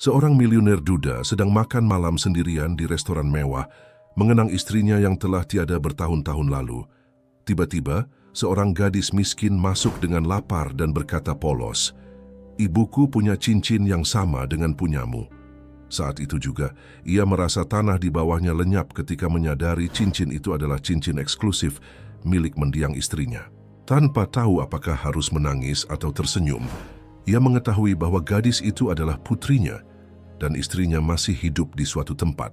Seorang miliuner duda sedang makan malam sendirian di restoran mewah, mengenang istrinya yang telah tiada bertahun-tahun lalu. Tiba-tiba, seorang gadis miskin masuk dengan lapar dan berkata polos, "Ibuku punya cincin yang sama dengan punyamu." Saat itu juga, ia merasa tanah di bawahnya lenyap ketika menyadari cincin itu adalah cincin eksklusif milik mendiang istrinya. Tanpa tahu apakah harus menangis atau tersenyum, ia mengetahui bahwa gadis itu adalah putrinya dan istrinya masih hidup di suatu tempat.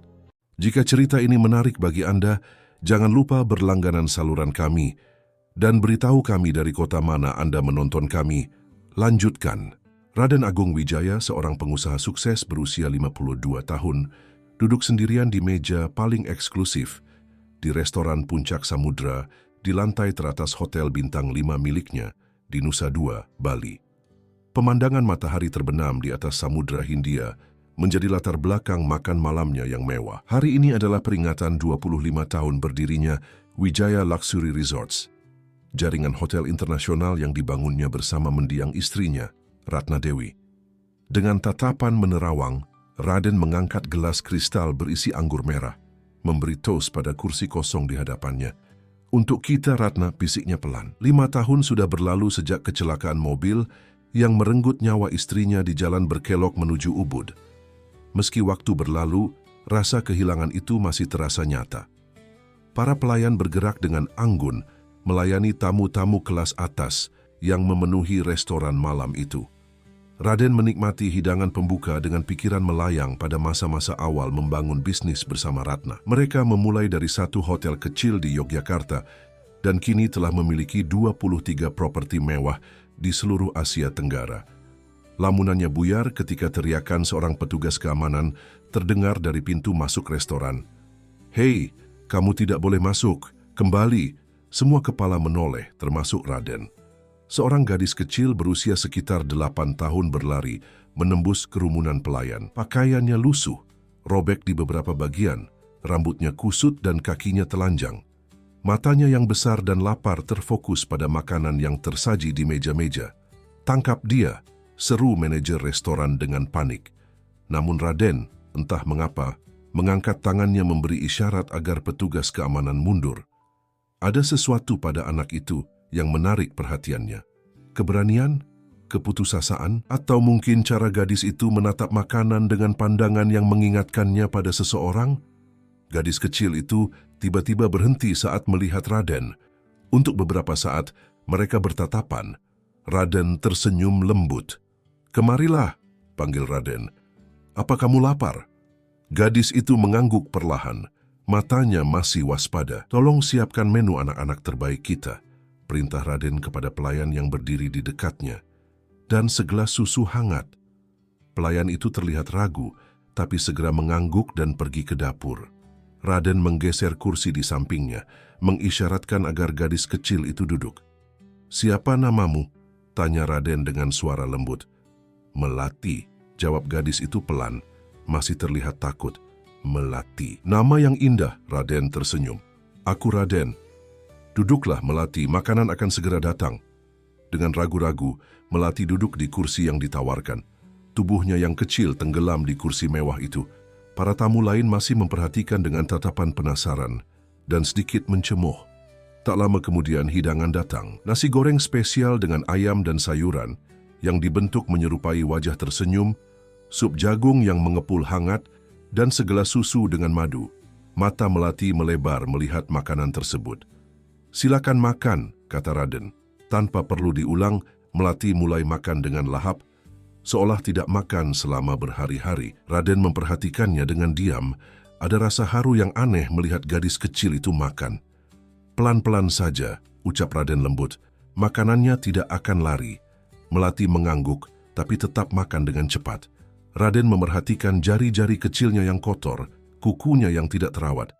Jika cerita ini menarik bagi Anda, jangan lupa berlangganan saluran kami dan beritahu kami dari kota mana Anda menonton kami. Lanjutkan. Raden Agung Wijaya, seorang pengusaha sukses berusia 52 tahun, duduk sendirian di meja paling eksklusif di restoran Puncak Samudra di lantai teratas Hotel Bintang 5 miliknya di Nusa Dua, Bali. Pemandangan matahari terbenam di atas Samudra Hindia menjadi latar belakang makan malamnya yang mewah. Hari ini adalah peringatan 25 tahun berdirinya Wijaya Luxury Resorts, jaringan hotel internasional yang dibangunnya bersama mendiang istrinya, Ratna Dewi. Dengan tatapan menerawang, Raden mengangkat gelas kristal berisi anggur merah, memberi toast pada kursi kosong di hadapannya. "Untuk kita, Ratna," bisiknya pelan. 5 tahun sudah berlalu sejak kecelakaan mobil yang merenggut nyawa istrinya di jalan berkelok menuju Ubud. Meski waktu berlalu, rasa kehilangan itu masih terasa nyata. Para pelayan bergerak dengan anggun melayani tamu-tamu kelas atas yang memenuhi restoran malam itu. Raden menikmati hidangan pembuka dengan pikiran melayang pada masa-masa awal membangun bisnis bersama Ratna. Mereka memulai dari satu hotel kecil di Yogyakarta dan kini telah memiliki 23 properti mewah di seluruh Asia Tenggara. Lamunannya buyar ketika teriakan seorang petugas keamanan terdengar dari pintu masuk restoran. "Hei, kamu tidak boleh masuk, kembali!" Semua kepala menoleh, termasuk Raden. Seorang gadis kecil berusia sekitar 8 tahun berlari, menembus kerumunan pelayan. Pakaiannya lusuh, robek di beberapa bagian, rambutnya kusut dan kakinya telanjang. Matanya yang besar dan lapar terfokus pada makanan yang tersaji di meja-meja. "Tangkap dia!" seru manajer restoran dengan panik. Namun Raden, entah mengapa, mengangkat tangannya memberi isyarat agar petugas keamanan mundur. Ada sesuatu pada anak itu yang menarik perhatiannya. Keberanian, keputusasaan, atau mungkin cara gadis itu menatap makanan dengan pandangan yang mengingatkannya pada seseorang? Gadis kecil itu tiba-tiba berhenti saat melihat Raden. Untuk beberapa saat, mereka bertatapan. Raden tersenyum lembut. "Kemarilah," panggil Raden. "Apa kamu lapar?" Gadis itu mengangguk perlahan. Matanya masih waspada. "Tolong siapkan menu anak-anak terbaik kita," perintah Raden kepada pelayan yang berdiri di dekatnya. "Dan segelas susu hangat." Pelayan itu terlihat ragu, tapi segera mengangguk dan pergi ke dapur. Raden menggeser kursi di sampingnya, mengisyaratkan agar gadis kecil itu duduk. "Siapa namamu?" tanya Raden dengan suara lembut. "Melati," jawab gadis itu pelan, masih terlihat takut. "Melati, nama yang indah," Raden tersenyum. "Aku Raden." "Duduklah Melati, makanan akan segera datang." Dengan ragu-ragu, Melati duduk di kursi yang ditawarkan. Tubuhnya yang kecil tenggelam di kursi mewah itu. Para tamu lain masih memperhatikan dengan tatapan penasaran dan sedikit mencemoh. Tak lama kemudian hidangan datang. Nasi goreng spesial dengan ayam dan sayuran yang dibentuk menyerupai wajah tersenyum, sup jagung yang mengepul hangat, dan segelas susu dengan madu. Mata Melati melebar melihat makanan tersebut. "Silakan makan," kata Raden. Tanpa perlu diulang, Melati mulai makan dengan lahap, seolah tidak makan selama berhari-hari. Raden memperhatikannya dengan diam. Ada rasa haru yang aneh melihat gadis kecil itu makan. "Pelan-pelan saja," ucap Raden lembut. "Makanannya tidak akan lari." Melati mengangguk, tapi tetap makan dengan cepat. Raden memerhatikan jari-jari kecilnya yang kotor, kukunya yang tidak terawat.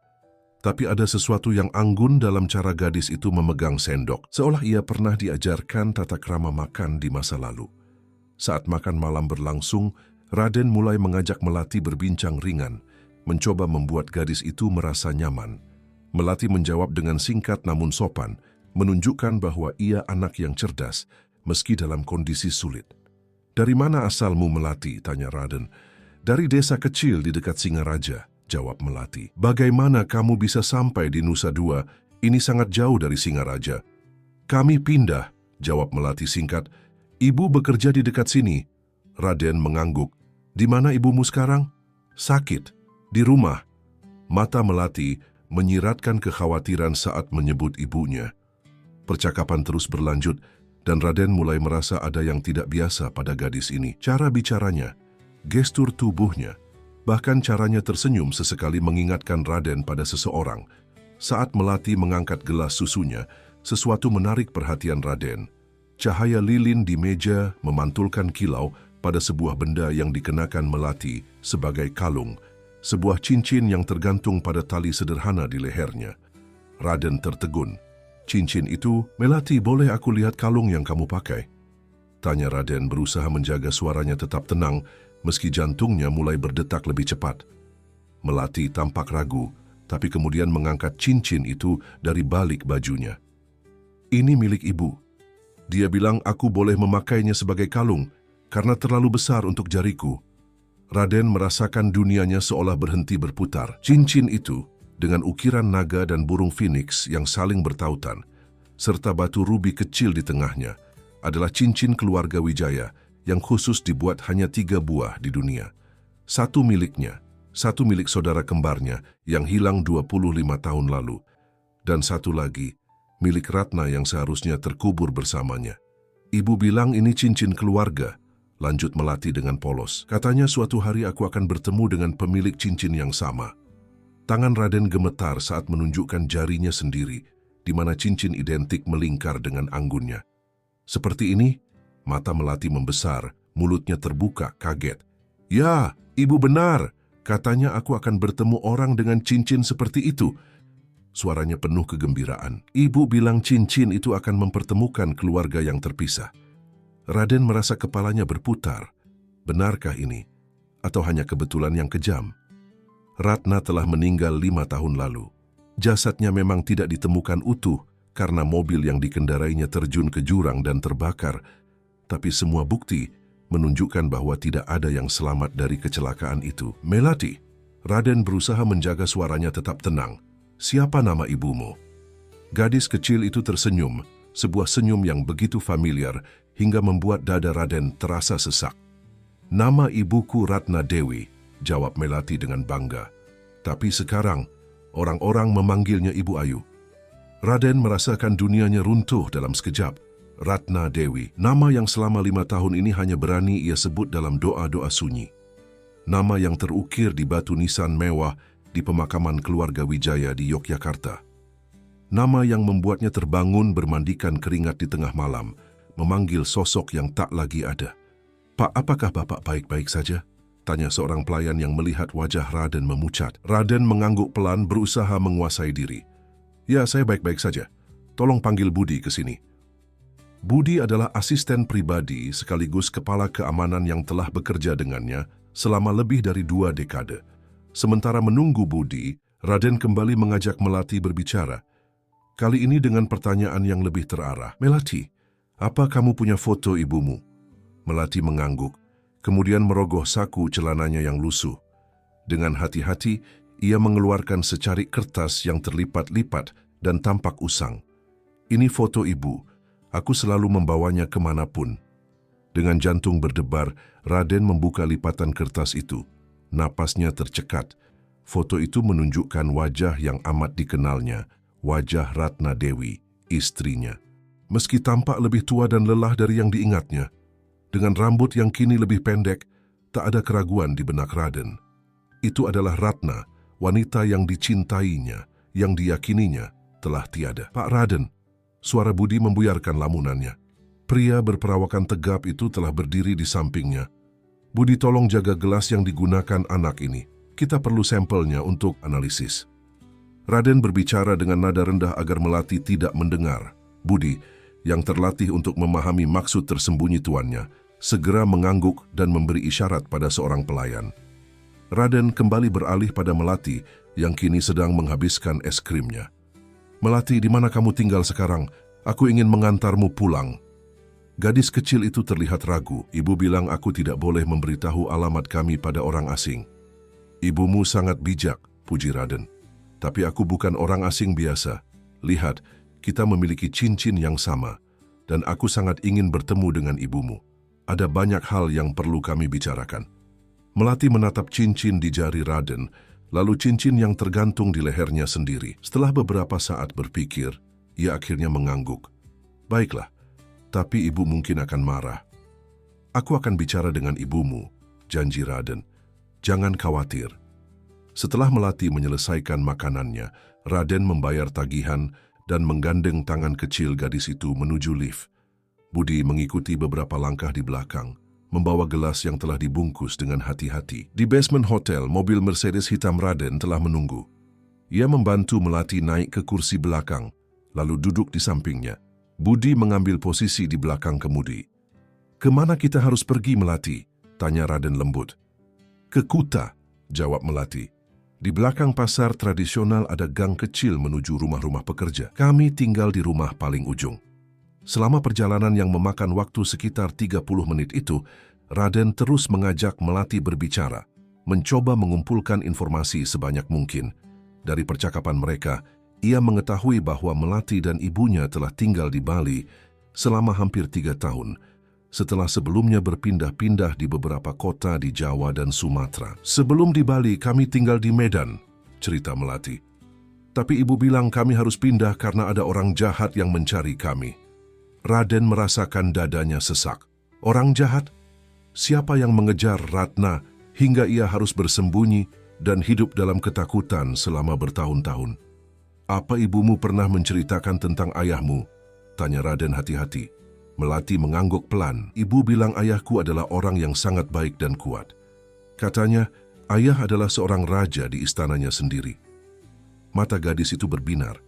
Tapi ada sesuatu yang anggun dalam cara gadis itu memegang sendok, seolah ia pernah diajarkan tata krama makan di masa lalu. Saat makan malam berlangsung, Raden mulai mengajak Melati berbincang ringan, mencoba membuat gadis itu merasa nyaman. Melati menjawab dengan singkat namun sopan, menunjukkan bahwa ia anak yang cerdas, meski dalam kondisi sulit. "Dari mana asalmu, Melati?" tanya Raden. Dari desa kecil di dekat Singaraja, jawab Melati. Bagaimana kamu bisa sampai di Nusa Dua? Ini sangat jauh dari Singaraja. Kami pindah, jawab Melati singkat. Ibu bekerja di dekat sini. Raden mengangguk. Di mana ibumu sekarang? Sakit. Di rumah. Mata Melati menyiratkan kekhawatiran saat menyebut ibunya. Percakapan terus berlanjut dan Raden mulai merasa ada yang tidak biasa pada gadis ini. Cara bicaranya, gestur tubuhnya, bahkan caranya tersenyum sesekali mengingatkan Raden pada seseorang. Saat Melati mengangkat gelas susunya, sesuatu menarik perhatian Raden. Cahaya lilin di meja memantulkan kilau pada sebuah benda yang dikenakan Melati sebagai kalung, sebuah cincin yang tergantung pada tali sederhana di lehernya. Raden tertegun. Cincin itu, Melati, boleh aku lihat kalung yang kamu pakai? Tanya Raden berusaha menjaga suaranya tetap tenang, meski jantungnya mulai berdetak lebih cepat. Melati tampak ragu, tapi kemudian mengangkat cincin itu dari balik bajunya. Ini milik ibu. Dia bilang aku boleh memakainya sebagai kalung, karena terlalu besar untuk jariku. Raden merasakan dunianya seolah berhenti berputar. Cincin itu, dengan ukiran naga dan burung phoenix yang saling bertautan, serta batu rubi kecil di tengahnya, adalah cincin keluarga Wijaya yang khusus dibuat hanya 3 buah di dunia. Satu miliknya, satu milik saudara kembarnya yang hilang 25 tahun lalu, dan satu lagi, milik Ratna yang seharusnya terkubur bersamanya. Ibu bilang ini cincin keluarga, lanjut Melati dengan polos. Katanya suatu hari aku akan bertemu dengan pemilik cincin yang sama. Tangan Raden gemetar saat menunjukkan jarinya sendiri, di mana cincin identik melingkar dengan anggunnya. Seperti ini, mata Melati membesar, mulutnya terbuka, kaget. Ya, ibu benar. Katanya aku akan bertemu orang dengan cincin seperti itu. Suaranya penuh kegembiraan. Ibu bilang cincin itu akan mempertemukan keluarga yang terpisah. Raden merasa kepalanya berputar. Benarkah ini? Atau hanya kebetulan yang kejam? Ratna telah meninggal 5 tahun lalu. Jasadnya memang tidak ditemukan utuh karena mobil yang dikendarainya terjun ke jurang dan terbakar. Tapi semua bukti menunjukkan bahwa tidak ada yang selamat dari kecelakaan itu. Melati, Raden berusaha menjaga suaranya tetap tenang. Siapa nama ibumu? Gadis kecil itu tersenyum, sebuah senyum yang begitu familiar hingga membuat dada Raden terasa sesak. Nama ibuku Ratna Dewi, jawab Melati dengan bangga. Tapi sekarang, orang-orang memanggilnya Ibu Ayu. Raden merasakan dunianya runtuh dalam sekejap. Ratna Dewi, nama yang selama 5 tahun ini hanya berani ia sebut dalam doa-doa sunyi. Nama yang terukir di batu nisan mewah di pemakaman keluarga Wijaya di Yogyakarta. Nama yang membuatnya terbangun bermandikan keringat di tengah malam, memanggil sosok yang tak lagi ada. Pak, apakah Bapak baik-baik saja? Tanya seorang pelayan yang melihat wajah Raden memucat. Raden mengangguk pelan berusaha menguasai diri. Ya, saya baik-baik saja. Tolong panggil Budi ke sini. Budi adalah asisten pribadi sekaligus kepala keamanan yang telah bekerja dengannya selama lebih dari 2 dekade. Sementara menunggu Budi, Raden kembali mengajak Melati berbicara. Kali ini dengan pertanyaan yang lebih terarah. Melati, apa kamu punya foto ibumu? Melati mengangguk. Kemudian merogoh saku celananya yang lusuh. Dengan hati-hati, ia mengeluarkan secarik kertas yang terlipat-lipat dan tampak usang. Ini foto ibu. Aku selalu membawanya kemanapun. Dengan jantung berdebar, Raden membuka lipatan kertas itu. Napasnya tercekat. Foto itu menunjukkan wajah yang amat dikenalnya, wajah Ratna Dewi, istrinya. Meski tampak lebih tua dan lelah dari yang diingatnya, dengan rambut yang kini lebih pendek, tak ada keraguan di benak Raden. Itu adalah Ratna, wanita yang dicintainya, yang diyakininya telah tiada. Pak Raden, suara Budi membuyarkan lamunannya. Pria berperawakan tegap itu telah berdiri di sampingnya. Budi, tolong jaga gelas yang digunakan anak ini. Kita perlu sampelnya untuk analisis. Raden berbicara dengan nada rendah agar Melati tidak mendengar. Budi, yang terlatih untuk memahami maksud tersembunyi tuannya, segera mengangguk dan memberi isyarat pada seorang pelayan. Raden kembali beralih pada Melati yang kini sedang menghabiskan es krimnya. Melati, di mana kamu tinggal sekarang? Aku ingin mengantarmu pulang. Gadis kecil itu terlihat ragu. Ibu bilang aku tidak boleh memberitahu alamat kami pada orang asing. Ibumu sangat bijak, puji Raden. Tapi aku bukan orang asing biasa. Lihat, kita memiliki cincin yang sama. Dan aku sangat ingin bertemu dengan ibumu. Ada banyak hal yang perlu kami bicarakan. Melati menatap cincin di jari Raden, lalu cincin yang tergantung di lehernya sendiri. Setelah beberapa saat berpikir, ia akhirnya mengangguk. Baiklah. Tapi ibu mungkin akan marah. Aku akan bicara dengan ibumu, janji Raden. Jangan khawatir. Setelah Melati menyelesaikan makanannya, Raden membayar tagihan dan menggandeng tangan kecil gadis itu menuju lift. Budi mengikuti beberapa langkah di belakang, membawa gelas yang telah dibungkus dengan hati-hati. Di basement hotel, mobil Mercedes hitam Raden telah menunggu. Ia membantu Melati naik ke kursi belakang, lalu duduk di sampingnya. Budi mengambil posisi di belakang kemudi. "Kemana kita harus pergi, Melati?" tanya Raden lembut. "Ke Kuta," jawab Melati. "Di belakang pasar tradisional ada gang kecil menuju rumah-rumah pekerja. Kami tinggal di rumah paling ujung." Selama perjalanan yang memakan waktu sekitar 30 menit itu, Raden terus mengajak Melati berbicara, mencoba mengumpulkan informasi sebanyak mungkin. Dari percakapan mereka, ia mengetahui bahwa Melati dan ibunya telah tinggal di Bali selama hampir 3 tahun, setelah sebelumnya berpindah-pindah di beberapa kota di Jawa dan Sumatera. "Sebelum di Bali, kami tinggal di Medan," cerita Melati. "Tapi ibu bilang kami harus pindah karena ada orang jahat yang mencari kami." Raden merasakan dadanya sesak. Orang jahat? Siapa yang mengejar Ratna hingga ia harus bersembunyi dan hidup dalam ketakutan selama bertahun-tahun? "Apa ibumu pernah menceritakan tentang ayahmu?" tanya Raden hati-hati. Melati mengangguk pelan. "Ibu bilang ayahku adalah orang yang sangat baik dan kuat. Katanya, ayah adalah seorang raja di istananya sendiri." Mata gadis itu berbinar.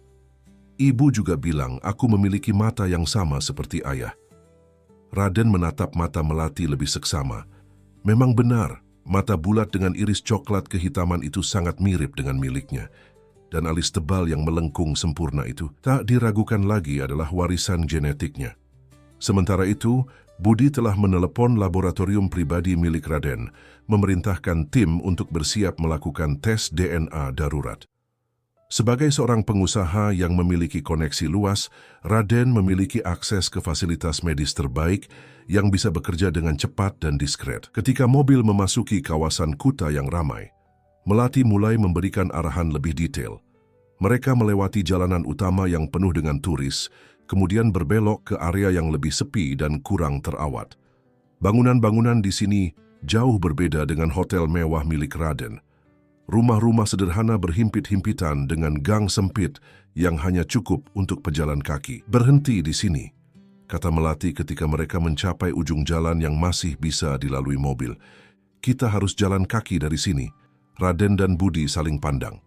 "Ibu juga bilang aku memiliki mata yang sama seperti ayah." Raden menatap mata Melati lebih seksama. Memang benar, mata bulat dengan iris coklat kehitaman itu sangat mirip dengan miliknya. Dan alis tebal yang melengkung sempurna itu tak diragukan lagi adalah warisan genetiknya. Sementara itu, Budi telah menelepon laboratorium pribadi milik Raden, memerintahkan tim untuk bersiap melakukan tes DNA darurat. Sebagai seorang pengusaha yang memiliki koneksi luas, Raden memiliki akses ke fasilitas medis terbaik yang bisa bekerja dengan cepat dan diskret. Ketika mobil memasuki kawasan Kuta yang ramai, Melati mulai memberikan arahan lebih detail. Mereka melewati jalanan utama yang penuh dengan turis, kemudian berbelok ke area yang lebih sepi dan kurang terawat. Bangunan-bangunan di sini jauh berbeda dengan hotel mewah milik Raden. Rumah-rumah sederhana berhimpit-himpitan dengan gang sempit yang hanya cukup untuk pejalan kaki. "Berhenti di sini," kata Melati ketika mereka mencapai ujung jalan yang masih bisa dilalui mobil. "Kita harus jalan kaki dari sini." Raden dan Budi saling pandang.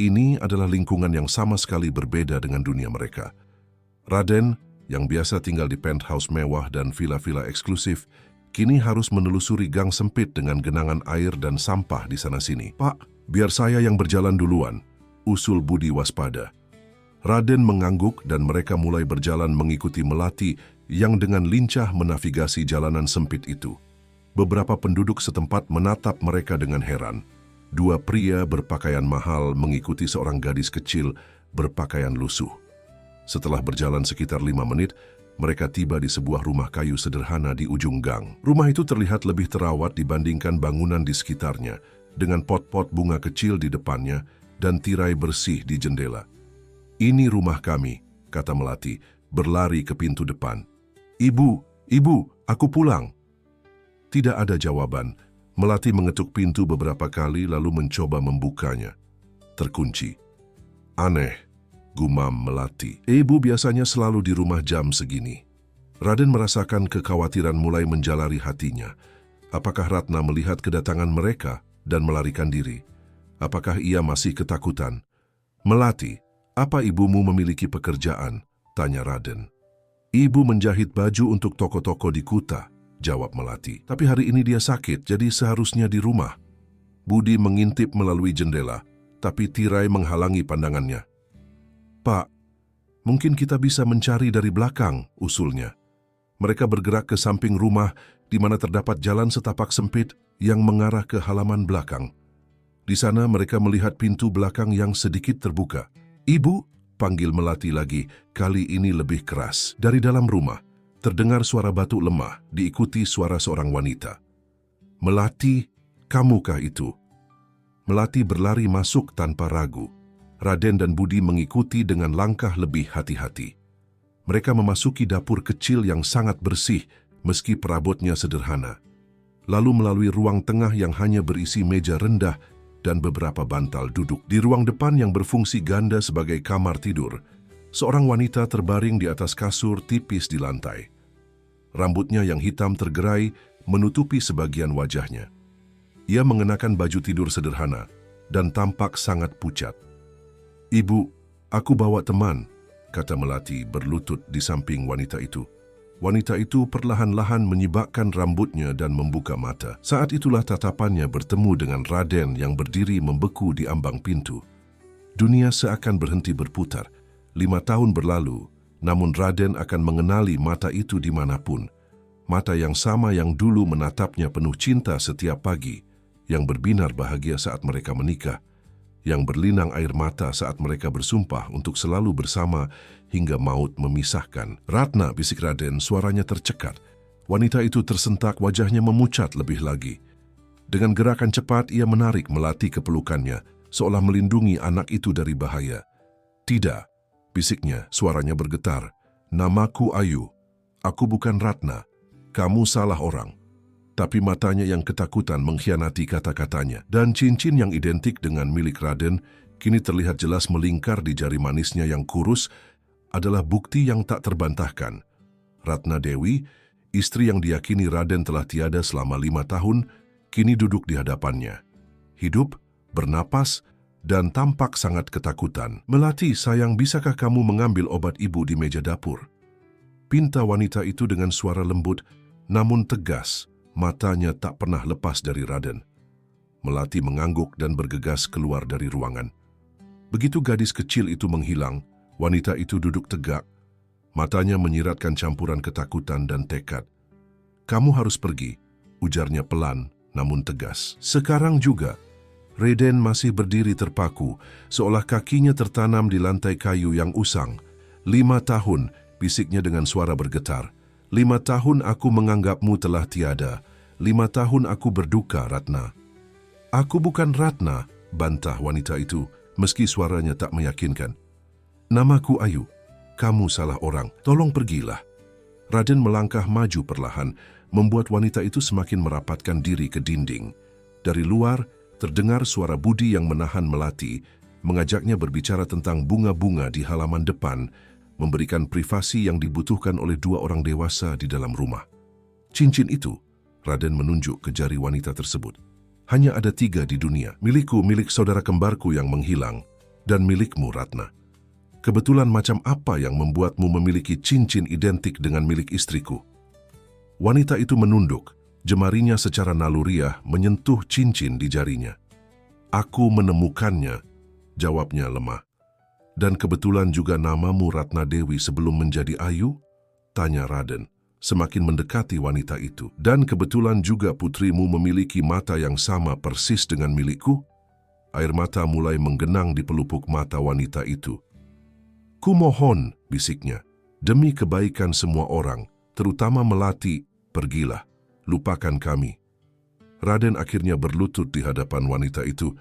Ini adalah lingkungan yang sama sekali berbeda dengan dunia mereka. Raden, yang biasa tinggal di penthouse mewah dan villa-villa eksklusif, kini harus menelusuri gang sempit dengan genangan air dan sampah di sana-sini. "Pak, biar saya yang berjalan duluan," usul Budi waspada. Raden mengangguk dan mereka mulai berjalan mengikuti Melati yang dengan lincah menavigasi jalanan sempit itu. Beberapa penduduk setempat menatap mereka dengan heran. Dua pria berpakaian mahal mengikuti seorang gadis kecil berpakaian lusuh. Setelah berjalan sekitar 5 menit, mereka tiba di sebuah rumah kayu sederhana di ujung gang. Rumah itu terlihat lebih terawat dibandingkan bangunan di sekitarnya, dengan pot-pot bunga kecil di depannya dan tirai bersih di jendela. "Ini rumah kami," kata Melati, berlari ke pintu depan. Ibu, aku pulang." Tidak ada jawaban. Melati mengetuk pintu beberapa kali lalu mencoba membukanya. Terkunci. "Aneh," gumam Melati. "Ibu biasanya selalu di rumah jam segini." Raden merasakan kekhawatiran mulai menjalari hatinya. Apakah Ratna melihat kedatangan mereka dan melarikan diri? Apakah ia masih ketakutan? "Melati, apa ibumu memiliki pekerjaan?" tanya Raden. "Ibu menjahit baju untuk toko-toko di Kuta," jawab Melati. "Tapi hari ini dia sakit, jadi seharusnya di rumah." Budi mengintip melalui jendela, tapi tirai menghalangi pandangannya. "Pak, mungkin kita bisa mencari dari belakang," usulnya. Mereka bergerak ke samping rumah di mana terdapat jalan setapak sempit yang mengarah ke halaman belakang. Di sana mereka melihat pintu belakang yang sedikit terbuka. "Ibu," panggil Melati lagi, kali ini lebih keras. Dari dalam rumah, terdengar suara batuk lemah, diikuti suara seorang wanita. "Melati, kamukah itu?" Melati berlari masuk tanpa ragu. Raden dan Budi mengikuti dengan langkah lebih hati-hati. Mereka memasuki dapur kecil yang sangat bersih, meski perabotnya sederhana. Lalu melalui ruang tengah yang hanya berisi meja rendah dan beberapa bantal duduk. Di ruang depan yang berfungsi ganda sebagai kamar tidur, seorang wanita terbaring di atas kasur tipis di lantai. Rambutnya yang hitam tergerai menutupi sebagian wajahnya. Ia mengenakan baju tidur sederhana dan tampak sangat pucat. "Ibu, aku bawa teman," kata Melati berlutut di samping wanita itu. Wanita itu perlahan-lahan menyibakkan rambutnya dan membuka mata. Saat itulah tatapannya bertemu dengan Raden yang berdiri membeku di ambang pintu. Dunia seakan berhenti berputar. 5 tahun berlalu, namun Raden akan mengenali mata itu dimanapun. Mata yang sama yang dulu menatapnya penuh cinta setiap pagi, yang berbinar bahagia saat mereka menikah, yang berlinang air mata saat mereka bersumpah untuk selalu bersama hingga maut memisahkan. "Ratna," bisik Raden, suaranya tercekat. Wanita itu tersentak, wajahnya memucat lebih lagi. Dengan gerakan cepat ia menarik Melati ke pelukannya, seolah melindungi anak itu dari bahaya. "Tidak," bisiknya, suaranya bergetar. "Namaku Ayu. Aku bukan Ratna. Kamu salah orang." Tapi matanya yang ketakutan mengkhianati kata-katanya. Dan cincin yang identik dengan milik Raden kini terlihat jelas melingkar di jari manisnya yang kurus adalah bukti yang tak terbantahkan. Ratna Dewi, istri yang diyakini Raden telah tiada selama 5 tahun, kini duduk di hadapannya. Hidup, bernapas, dan tampak sangat ketakutan. "Melati, sayang, bisakah kamu mengambil obat ibu di meja dapur?" Pinta wanita itu dengan suara lembut, namun tegas. Matanya tak pernah lepas dari Raden. Melati mengangguk dan bergegas keluar dari ruangan. Begitu gadis kecil itu menghilang, wanita itu duduk tegak. Matanya menyiratkan campuran ketakutan dan tekad. "Kamu harus pergi," ujarnya pelan namun tegas. Sekarang juga, Raden masih berdiri terpaku, seolah kakinya tertanam di lantai kayu yang usang. "5 tahun, bisiknya dengan suara bergetar. 5 tahun aku menganggapmu telah tiada. 5 tahun aku berduka, Ratna." "Aku bukan Ratna," bantah wanita itu, meski suaranya tak meyakinkan. "Namaku Ayu. Kamu salah orang. Tolong pergilah." Raden melangkah maju perlahan, membuat wanita itu semakin merapatkan diri ke dinding. Dari luar, terdengar suara Budi yang menahan Melati, mengajaknya berbicara tentang bunga-bunga di halaman depan, memberikan privasi yang dibutuhkan oleh 2 orang dewasa di dalam rumah. "Cincin itu," Raden menunjuk ke jari wanita tersebut, "hanya ada 3 di dunia. Milikku, milik saudara kembarku yang menghilang, dan milikmu, Ratna. Kebetulan macam apa yang membuatmu memiliki cincin identik dengan milik istriku?" Wanita itu menunduk, jemarinya secara naluriah menyentuh cincin di jarinya. "Aku menemukannya," jawabnya lemah. "Dan kebetulan juga namamu Ratna Dewi sebelum menjadi Ayu?" tanya Raden, semakin mendekati wanita itu. "Dan kebetulan juga putrimu memiliki mata yang sama persis dengan milikku?" Air mata mulai menggenang di pelupuk mata wanita itu. "Kumohon," bisiknya, "demi kebaikan semua orang, terutama Melati, pergilah, lupakan kami." Raden akhirnya berlutut di hadapan wanita itu.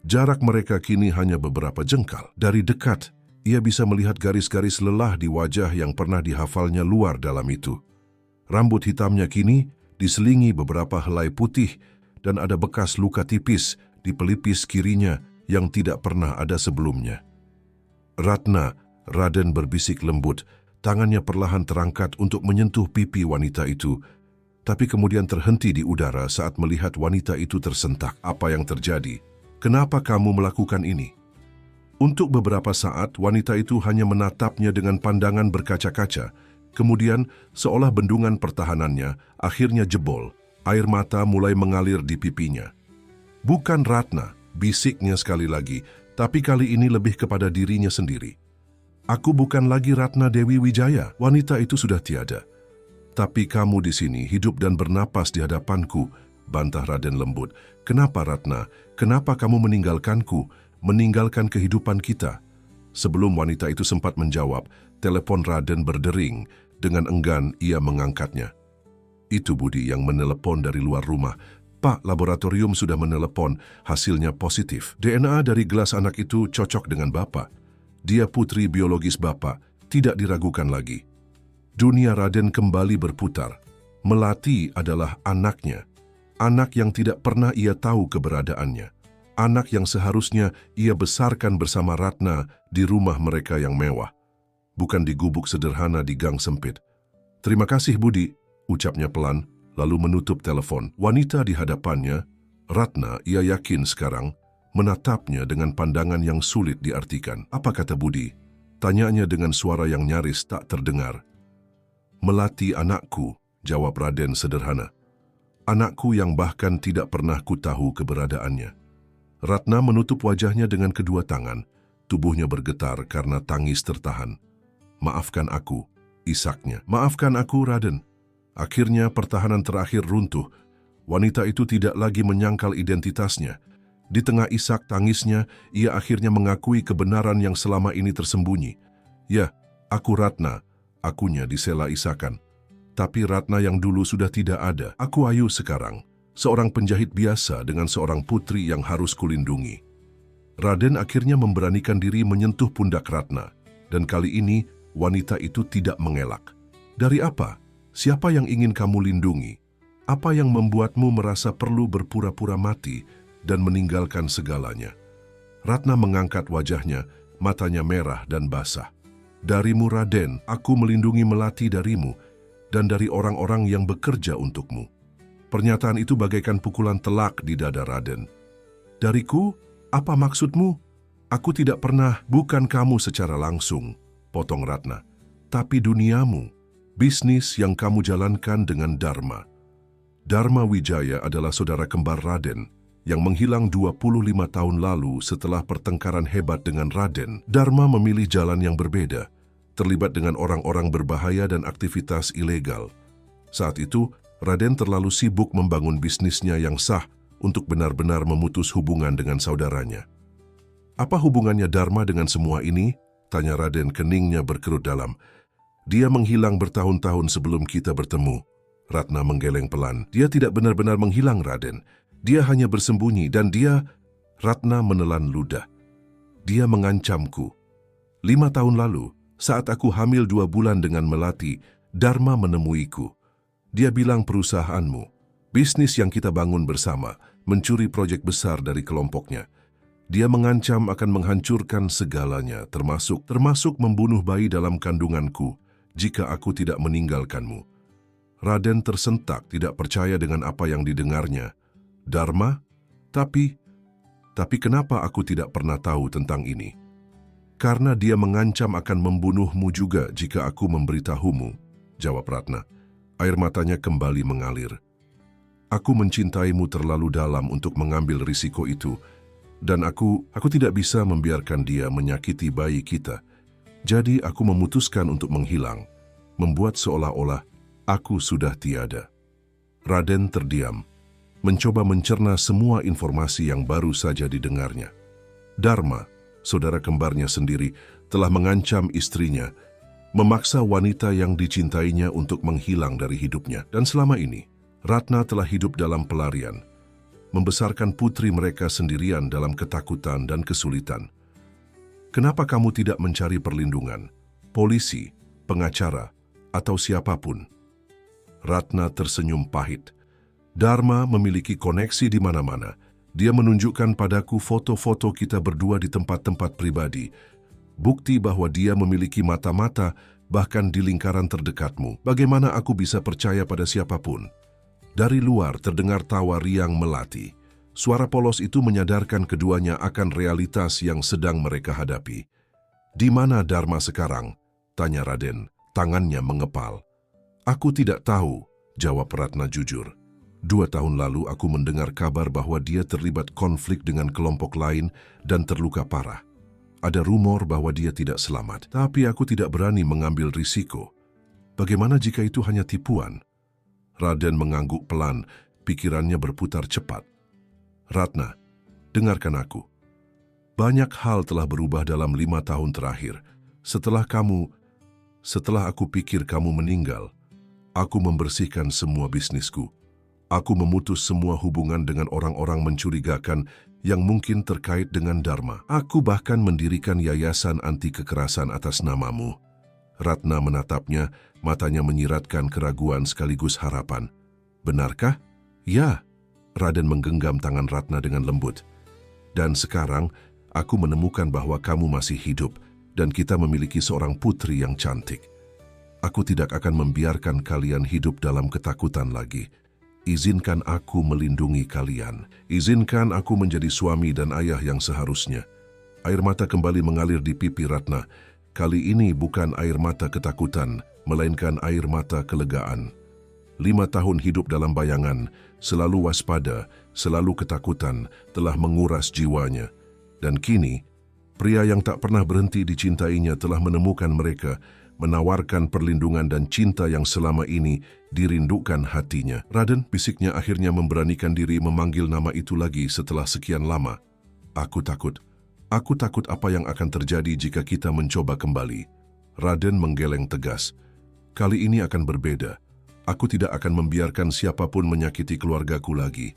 Jarak mereka kini hanya beberapa jengkal. Dari dekat, ia bisa melihat garis-garis lelah di wajah yang pernah dihafalnya luar dalam itu. Rambut hitamnya kini diselingi beberapa helai putih dan ada bekas luka tipis di pelipis kirinya yang tidak pernah ada sebelumnya. "Ratna," Raden berbisik lembut, tangannya perlahan terangkat untuk menyentuh pipi wanita itu, tapi kemudian terhenti di udara saat melihat wanita itu tersentak. "Apa yang terjadi? Kenapa kamu melakukan ini?" Untuk beberapa saat, wanita itu hanya menatapnya dengan pandangan berkaca-kaca. Kemudian, seolah bendungan pertahanannya akhirnya jebol. Air mata mulai mengalir di pipinya. "Bukan Ratna," bisiknya sekali lagi, tapi kali ini lebih kepada dirinya sendiri. "Aku bukan lagi Ratna Dewi Wijaya." Wanita itu sudah tiada. Tapi kamu di sini hidup dan bernapas di hadapanku, bantah Raden lembut. Kenapa Ratna? Kenapa kamu meninggalkanku, meninggalkan kehidupan kita? Sebelum wanita itu sempat menjawab, telepon Raden berdering. Dengan enggan ia mengangkatnya. Itu Budi yang menelepon dari luar rumah. Pak, laboratorium sudah menelepon, hasilnya positif. DNA dari gelas anak itu cocok dengan Bapak. Dia putri biologis Bapak, tidak diragukan lagi. Dunia Raden kembali berputar. Melati adalah anaknya. Anak yang tidak pernah ia tahu keberadaannya. Anak yang seharusnya ia besarkan bersama Ratna di rumah mereka yang mewah. Bukan di gubuk sederhana di gang sempit. Terima kasih Budi, ucapnya pelan, lalu menutup telepon. Wanita di hadapannya, Ratna, ia yakin sekarang, menatapnya dengan pandangan yang sulit diartikan. Apa kata Budi? Tanyanya dengan suara yang nyaris tak terdengar. Melati anakku, jawab Raden sederhana. Anakku yang bahkan tidak pernah ku tahu keberadaannya. Ratna menutup wajahnya dengan kedua tangan, tubuhnya bergetar karena tangis tertahan. Maafkan aku, isaknya. Maafkan aku, Raden. Akhirnya pertahanan terakhir runtuh. Wanita itu tidak lagi menyangkal identitasnya. Di tengah isak tangisnya, ia akhirnya mengakui kebenaran yang selama ini tersembunyi. Ya, aku Ratna, akunya disela isakan. Tapi Ratna yang dulu sudah tidak ada. Aku Ayu sekarang, seorang penjahit biasa dengan seorang putri yang harus kulindungi. Raden akhirnya memberanikan diri menyentuh pundak Ratna. Dan kali ini, wanita itu tidak mengelak. Dari apa? Siapa yang ingin kamu lindungi? Apa yang membuatmu merasa perlu berpura-pura mati dan meninggalkan segalanya? Ratna mengangkat wajahnya, matanya merah dan basah. Darimu Raden, aku melindungi Melati darimu dan dari orang-orang yang bekerja untukmu. Pernyataan itu bagaikan pukulan telak di dada Raden. Dariku? Apa maksudmu? Aku tidak pernah, bukan kamu secara langsung, potong Ratna. Tapi duniamu, bisnis yang kamu jalankan dengan Dharma. Dharma Wijaya adalah saudara kembar Raden yang menghilang 25 tahun lalu setelah pertengkaran hebat dengan Raden. Dharma memilih jalan yang berbeda, terlibat dengan orang-orang berbahaya dan aktivitas ilegal. Saat itu, Raden terlalu sibuk membangun bisnisnya yang sah untuk benar-benar memutus hubungan dengan saudaranya. Apa hubungannya Dharma dengan semua ini? Tanya Raden, keningnya berkerut dalam. Dia menghilang bertahun-tahun sebelum kita bertemu. Ratna menggeleng pelan. Dia tidak benar-benar menghilang, Raden. Dia hanya bersembunyi dan dia... Ratna menelan ludah. Dia mengancamku. 5 tahun lalu, saat aku hamil 2 bulan dengan Melati, Dharma menemuiku. Dia bilang perusahaanmu, bisnis yang kita bangun bersama, mencuri proyek besar dari kelompoknya. Dia mengancam akan menghancurkan segalanya, termasuk membunuh bayi dalam kandunganku jika aku tidak meninggalkanmu. Raden tersentak, tidak percaya dengan apa yang didengarnya. Dharma? Tapi kenapa aku tidak pernah tahu tentang ini? Karena dia mengancam akan membunuhmu juga jika aku memberitahumu, jawab Ratna. Air matanya kembali mengalir. Aku mencintaimu terlalu dalam untuk mengambil risiko itu. Dan aku tidak bisa membiarkan dia menyakiti bayi kita. Jadi aku memutuskan untuk menghilang, membuat seolah-olah aku sudah tiada. Raden terdiam, mencoba mencerna semua informasi yang baru saja didengarnya. Dharma, saudara kembarnya sendiri, telah mengancam istrinya, memaksa wanita yang dicintainya untuk menghilang dari hidupnya. Dan selama ini, Ratna telah hidup dalam pelarian, membesarkan putri mereka sendirian dalam ketakutan dan kesulitan. Kenapa kamu tidak mencari perlindungan, polisi, pengacara, atau siapapun? Ratna tersenyum pahit. Dharma memiliki koneksi di mana-mana. Dia menunjukkan padaku foto-foto kita berdua di tempat-tempat pribadi. Bukti bahwa dia memiliki mata-mata bahkan di lingkaran terdekatmu. Bagaimana aku bisa percaya pada siapapun? Dari luar terdengar tawa riang Melati. Suara polos itu menyadarkan keduanya akan realitas yang sedang mereka hadapi. Di mana Dharma sekarang? Tanya Raden, tangannya mengepal. Aku tidak tahu, jawab Ratna jujur. 2 tahun lalu aku mendengar kabar bahwa dia terlibat konflik dengan kelompok lain dan terluka parah. Ada rumor bahwa dia tidak selamat, tapi aku tidak berani mengambil risiko. Bagaimana jika itu hanya tipuan? Raden mengangguk pelan, pikirannya berputar cepat. Ratna, dengarkan aku. Banyak hal telah berubah dalam 5 tahun terakhir. Setelah aku pikir kamu meninggal, aku membersihkan semua bisnisku. Aku memutus semua hubungan dengan orang-orang mencurigakan yang mungkin terkait dengan Dharma. Aku bahkan mendirikan yayasan anti kekerasan atas namamu. Ratna menatapnya, matanya menyiratkan keraguan sekaligus harapan. Benarkah? Ya. Raden menggenggam tangan Ratna dengan lembut. Dan sekarang, aku menemukan bahwa kamu masih hidup dan kita memiliki seorang putri yang cantik. Aku tidak akan membiarkan kalian hidup dalam ketakutan lagi. Izinkan aku melindungi kalian. Izinkan aku menjadi suami dan ayah yang seharusnya. Air mata kembali mengalir di pipi Ratna. Kali ini bukan air mata ketakutan, melainkan air mata kelegaan. 5 tahun hidup dalam bayangan, selalu waspada, selalu ketakutan, telah menguras jiwanya. Dan kini, pria yang tak pernah berhenti dicintainya telah menemukan mereka, menawarkan perlindungan dan cinta yang selama ini dirindukan hatinya. Raden, bisiknya akhirnya memberanikan diri memanggil nama itu lagi setelah sekian lama. Aku takut apa yang akan terjadi jika kita mencoba kembali. Raden menggeleng tegas. Kali ini akan berbeda. Aku tidak akan membiarkan siapapun menyakiti keluargaku lagi.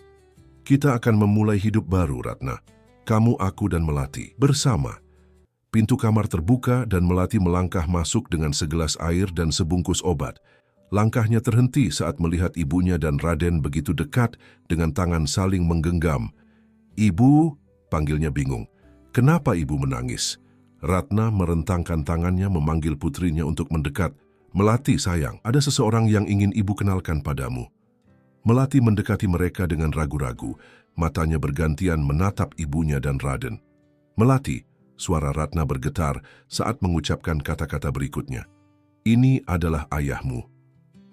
Kita akan memulai hidup baru, Ratna. Kamu, aku, dan Melati. Bersama. Pintu kamar terbuka dan Melati melangkah masuk dengan segelas air dan sebungkus obat. Langkahnya terhenti saat melihat ibunya dan Raden begitu dekat dengan tangan saling menggenggam. Ibu, panggilnya bingung. Kenapa ibu menangis? Ratna merentangkan tangannya memanggil putrinya untuk mendekat. Melati, sayang, ada seseorang yang ingin ibu kenalkan padamu. Melati mendekati mereka dengan ragu-ragu. Matanya bergantian menatap ibunya dan Raden. Melati, suara Ratna bergetar saat mengucapkan kata-kata berikutnya. Ini adalah ayahmu.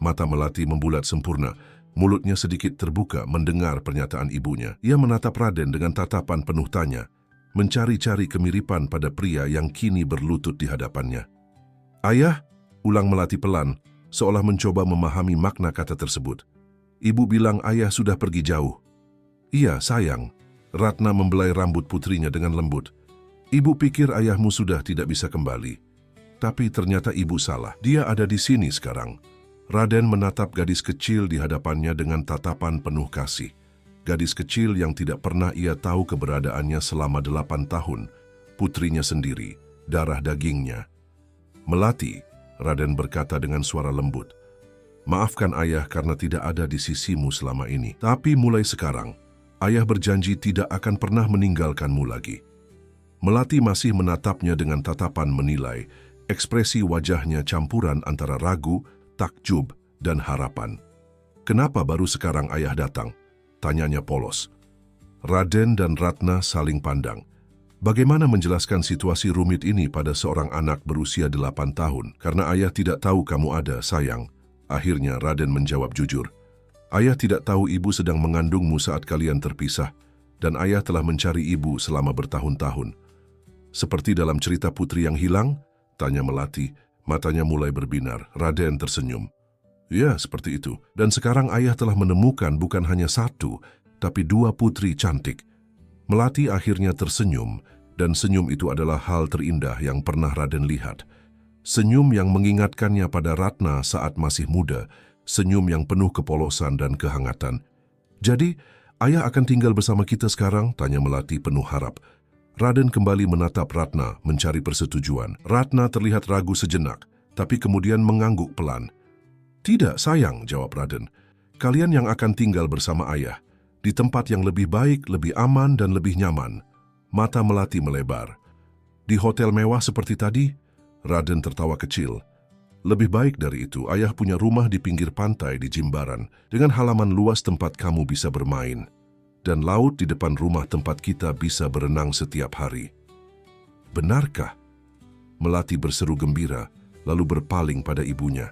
Mata Melati membulat sempurna. Mulutnya sedikit terbuka mendengar pernyataan ibunya. Ia menatap Raden dengan tatapan penuh tanya, mencari-cari kemiripan pada pria yang kini berlutut di hadapannya. Ayah, ulang Melati pelan, seolah mencoba memahami makna kata tersebut. Ibu bilang ayah sudah pergi jauh. Iya, sayang. Ratna membelai rambut putrinya dengan lembut. Ibu pikir ayahmu sudah tidak bisa kembali. Tapi ternyata ibu salah. Dia ada di sini sekarang. Raden menatap gadis kecil di hadapannya dengan tatapan penuh kasih. Gadis kecil yang tidak pernah ia tahu keberadaannya selama 8 tahun. Putrinya sendiri, darah dagingnya. Melati, Raden berkata dengan suara lembut. Maafkan ayah karena tidak ada di sisimu selama ini. Tapi mulai sekarang, ayah berjanji tidak akan pernah meninggalkanmu lagi. Melati masih menatapnya dengan tatapan menilai. Ekspresi wajahnya campuran antara ragu, takjub, dan harapan. Kenapa baru sekarang ayah datang? Tanyanya polos. Raden dan Ratna saling pandang. Bagaimana menjelaskan situasi rumit ini pada seorang anak berusia 8 tahun? Karena ayah tidak tahu kamu ada, sayang. Akhirnya Raden menjawab jujur. Ayah tidak tahu ibu sedang mengandungmu saat kalian terpisah, dan ayah telah mencari ibu selama bertahun-tahun. Seperti dalam cerita putri yang hilang? Tanya Melati, matanya mulai berbinar. Raden tersenyum. Ya, seperti itu. Dan sekarang ayah telah menemukan bukan hanya 1, tapi 2 putri cantik. Melati akhirnya tersenyum, dan senyum itu adalah hal terindah yang pernah Raden lihat. Senyum yang mengingatkannya pada Ratna saat masih muda, senyum yang penuh kepolosan dan kehangatan. Jadi, ayah akan tinggal bersama kita sekarang? Tanya Melati penuh harap. Raden kembali menatap Ratna, mencari persetujuan. Ratna terlihat ragu sejenak, tapi kemudian mengangguk pelan. Tidak, sayang, jawab Raden. Kalian yang akan tinggal bersama ayah, di tempat yang lebih baik, lebih aman, dan lebih nyaman. Mata Melati melebar. Di hotel mewah seperti tadi? Raden tertawa kecil. Lebih baik dari itu, ayah punya rumah di pinggir pantai di Jimbaran, dengan halaman luas tempat kamu bisa bermain. Dan laut di depan rumah tempat kita bisa berenang setiap hari. Benarkah? Melati berseru gembira, lalu berpaling pada ibunya.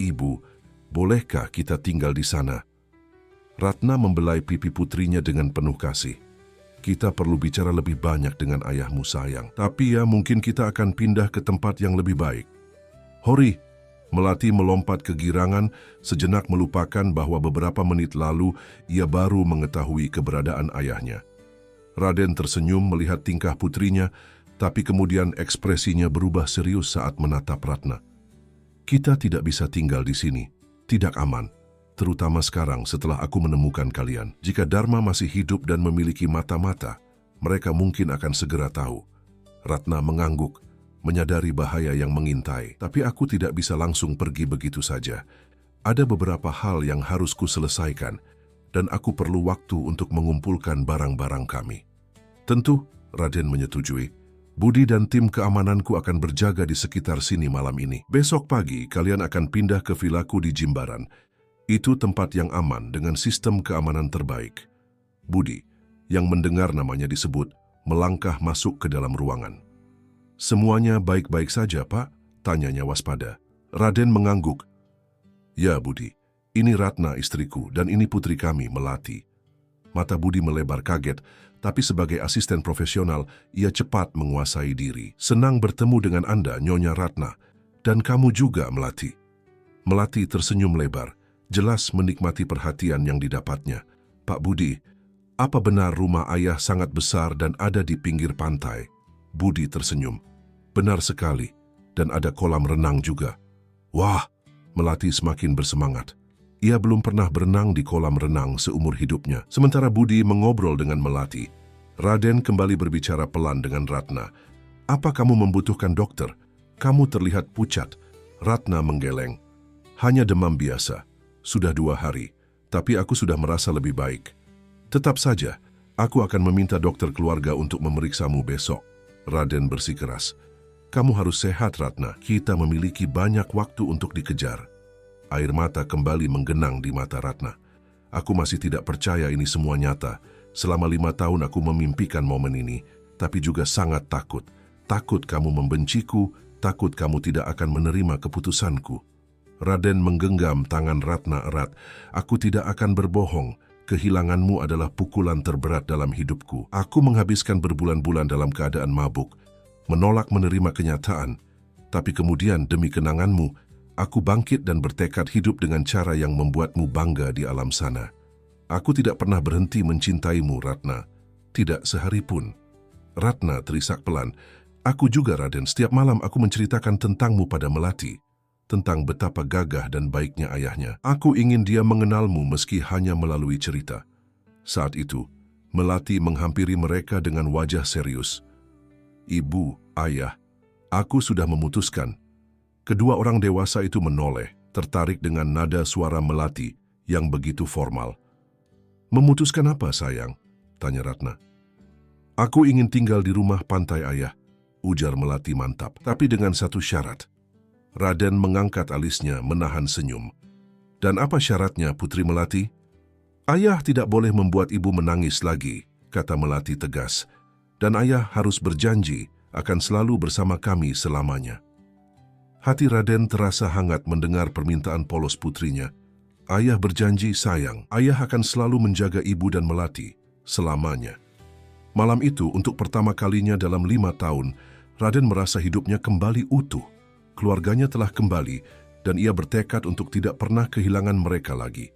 Ibu, bolehkah kita tinggal di sana? Ratna membelai pipi putrinya dengan penuh kasih. Kita perlu bicara lebih banyak dengan ayahmu, sayang. Tapi ya, mungkin kita akan pindah ke tempat yang lebih baik. Hori, Melati melompat kegirangan, sejenak melupakan bahwa beberapa menit lalu ia baru mengetahui keberadaan ayahnya. Raden tersenyum melihat tingkah putrinya, tapi kemudian ekspresinya berubah serius saat menatap Ratna. Kita tidak bisa tinggal di sini, tidak aman, terutama sekarang setelah aku menemukan kalian. Jika Dharma masih hidup dan memiliki mata-mata, mereka mungkin akan segera tahu. Ratna mengangguk, menyadari bahaya yang mengintai. Tapi aku tidak bisa langsung pergi begitu saja. Ada beberapa hal yang harus kuselesaikan, dan aku perlu waktu untuk mengumpulkan barang-barang kami. Tentu, Raden menyetujui. Budi dan tim keamananku akan berjaga di sekitar sini malam ini. Besok pagi, kalian akan pindah ke vilaku di Jimbaran. Itu tempat yang aman dengan sistem keamanan terbaik. Budi, yang mendengar namanya disebut, melangkah masuk ke dalam ruangan. Semuanya baik-baik saja, Pak? Tanyanya waspada. Raden mengangguk. Ya, Budi. Ini Ratna istriku dan ini putri kami, Melati. Mata Budi melebar kaget, tapi sebagai asisten profesional, ia cepat menguasai diri. Senang bertemu dengan Anda, Nyonya Ratna. Dan kamu juga, Melati. Melati tersenyum lebar, jelas menikmati perhatian yang didapatnya. Pak Budi, apa benar rumah ayah sangat besar dan ada di pinggir pantai? Budi tersenyum. Benar sekali, dan ada kolam renang juga. Wah, Melati semakin bersemangat. Ia belum pernah berenang di kolam renang seumur hidupnya. Sementara Budi mengobrol dengan Melati, Raden kembali berbicara pelan dengan Ratna. Apa kamu membutuhkan dokter? Kamu terlihat pucat. Ratna menggeleng. Hanya demam biasa. Sudah 2 hari, tapi aku sudah merasa lebih baik. Tetap saja, aku akan meminta dokter keluarga untuk memeriksamu besok. Raden bersikeras. Kamu harus sehat, Ratna. Kita memiliki banyak waktu untuk dikejar. Air mata kembali menggenang di mata Ratna. Aku masih tidak percaya ini semua nyata. Selama 5 tahun aku memimpikan momen ini, tapi juga sangat takut. Takut kamu membenciku, takut kamu tidak akan menerima keputusanku. Raden menggenggam tangan Ratna erat. Aku tidak akan berbohong. Kehilanganmu adalah pukulan terberat dalam hidupku. Aku menghabiskan berbulan-bulan dalam keadaan mabuk, menolak menerima kenyataan, tapi kemudian demi kenanganmu, aku bangkit dan bertekad hidup dengan cara yang membuatmu bangga di alam sana. Aku tidak pernah berhenti mencintaimu, Ratna. Tidak sehari pun. Ratna terisak pelan. Aku juga, Raden. Setiap malam aku menceritakan tentangmu pada Melati, tentang betapa gagah dan baiknya ayahnya. Aku ingin dia mengenalmu meski hanya melalui cerita. Saat itu, Melati menghampiri mereka dengan wajah serius. Ibu, ayah, aku sudah memutuskan. Kedua orang dewasa itu menoleh, tertarik dengan nada suara Melati yang begitu formal. Memutuskan apa, sayang? Tanya Ratna. Aku ingin tinggal di rumah pantai ayah, ujar Melati mantap, tapi dengan satu syarat. Raden mengangkat alisnya menahan senyum. Dan apa syaratnya, Putri Melati? Ayah tidak boleh membuat ibu menangis lagi, kata Melati tegas. Dan ayah harus berjanji akan selalu bersama kami selamanya. Hati Raden terasa hangat mendengar permintaan polos putrinya. Ayah berjanji, sayang, ayah akan selalu menjaga ibu dan Melati selamanya. Malam itu, untuk pertama kalinya dalam 5 tahun, Raden merasa hidupnya kembali utuh. Keluarganya telah kembali, dan ia bertekad untuk tidak pernah kehilangan mereka lagi.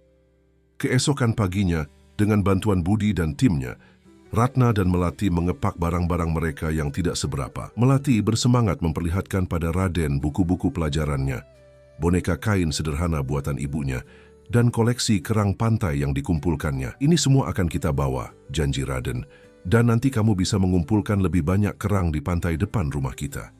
Keesokan paginya, dengan bantuan Budi dan timnya, Ratna dan Melati mengepak barang-barang mereka yang tidak seberapa. Melati bersemangat memperlihatkan pada Raden buku-buku pelajarannya, boneka kain sederhana buatan ibunya, dan koleksi kerang pantai yang dikumpulkannya. Ini semua akan kita bawa, janji Raden, dan nanti kamu bisa mengumpulkan lebih banyak kerang di pantai depan rumah kita.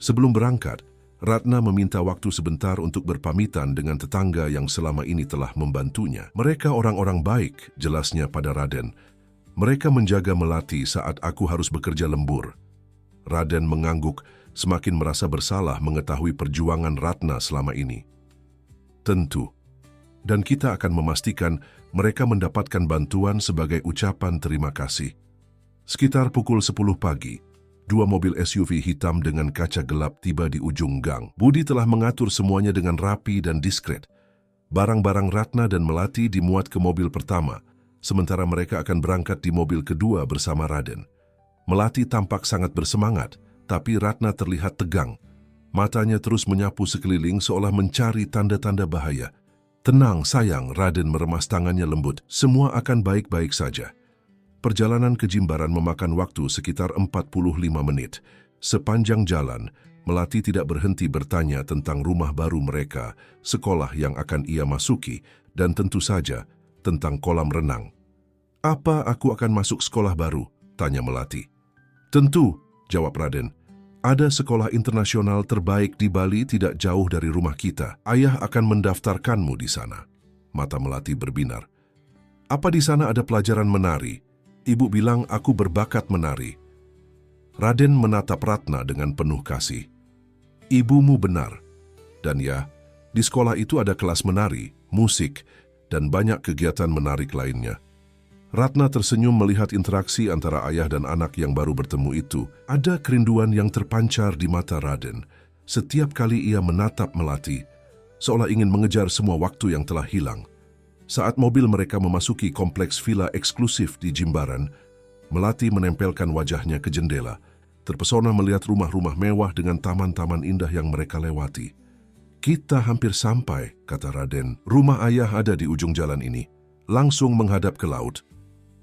Sebelum berangkat, Ratna meminta waktu sebentar untuk berpamitan dengan tetangga yang selama ini telah membantunya. Mereka orang-orang baik, jelasnya pada Raden. Mereka menjaga Melati saat aku harus bekerja lembur. Raden mengangguk, semakin merasa bersalah mengetahui perjuangan Ratna selama ini. Tentu. Dan kita akan memastikan mereka mendapatkan bantuan sebagai ucapan terima kasih. Sekitar pukul 10 pagi, 2 mobil SUV hitam dengan kaca gelap tiba di ujung gang. Budi telah mengatur semuanya dengan rapi dan diskret. Barang-barang Ratna dan Melati dimuat ke mobil pertama, sementara mereka akan berangkat di mobil kedua bersama Raden. Melati tampak sangat bersemangat, tapi Ratna terlihat tegang. Matanya terus menyapu sekeliling seolah mencari tanda-tanda bahaya. "Tenang, sayang," Raden meremas tangannya lembut. "Semua akan baik-baik saja." Perjalanan ke Jimbaran memakan waktu sekitar 45 menit. Sepanjang jalan, Melati tidak berhenti bertanya tentang rumah baru mereka, sekolah yang akan ia masuki, dan tentu saja tentang kolam renang. "Apa aku akan masuk sekolah baru?" tanya Melati. "Tentu," jawab Raden. "Ada sekolah internasional terbaik di Bali tidak jauh dari rumah kita. Ayah akan mendaftarkanmu di sana." Mata Melati berbinar. "Apa di sana ada pelajaran menari? Ibu bilang aku berbakat menari." Raden menatap Ratna dengan penuh kasih. "Ibumu benar. Dan ya, di sekolah itu ada kelas menari, musik, dan banyak kegiatan menarik lainnya." Ratna tersenyum melihat interaksi antara ayah dan anak yang baru bertemu itu. Ada kerinduan yang terpancar di mata Raden. Setiap kali ia menatap Melati, seolah ingin mengejar semua waktu yang telah hilang. Saat mobil mereka memasuki kompleks villa eksklusif di Jimbaran, Melati menempelkan wajahnya ke jendela, terpesona melihat rumah-rumah mewah dengan taman-taman indah yang mereka lewati. "Kita hampir sampai," kata Raden. "Rumah ayah ada di ujung jalan ini, langsung menghadap ke laut."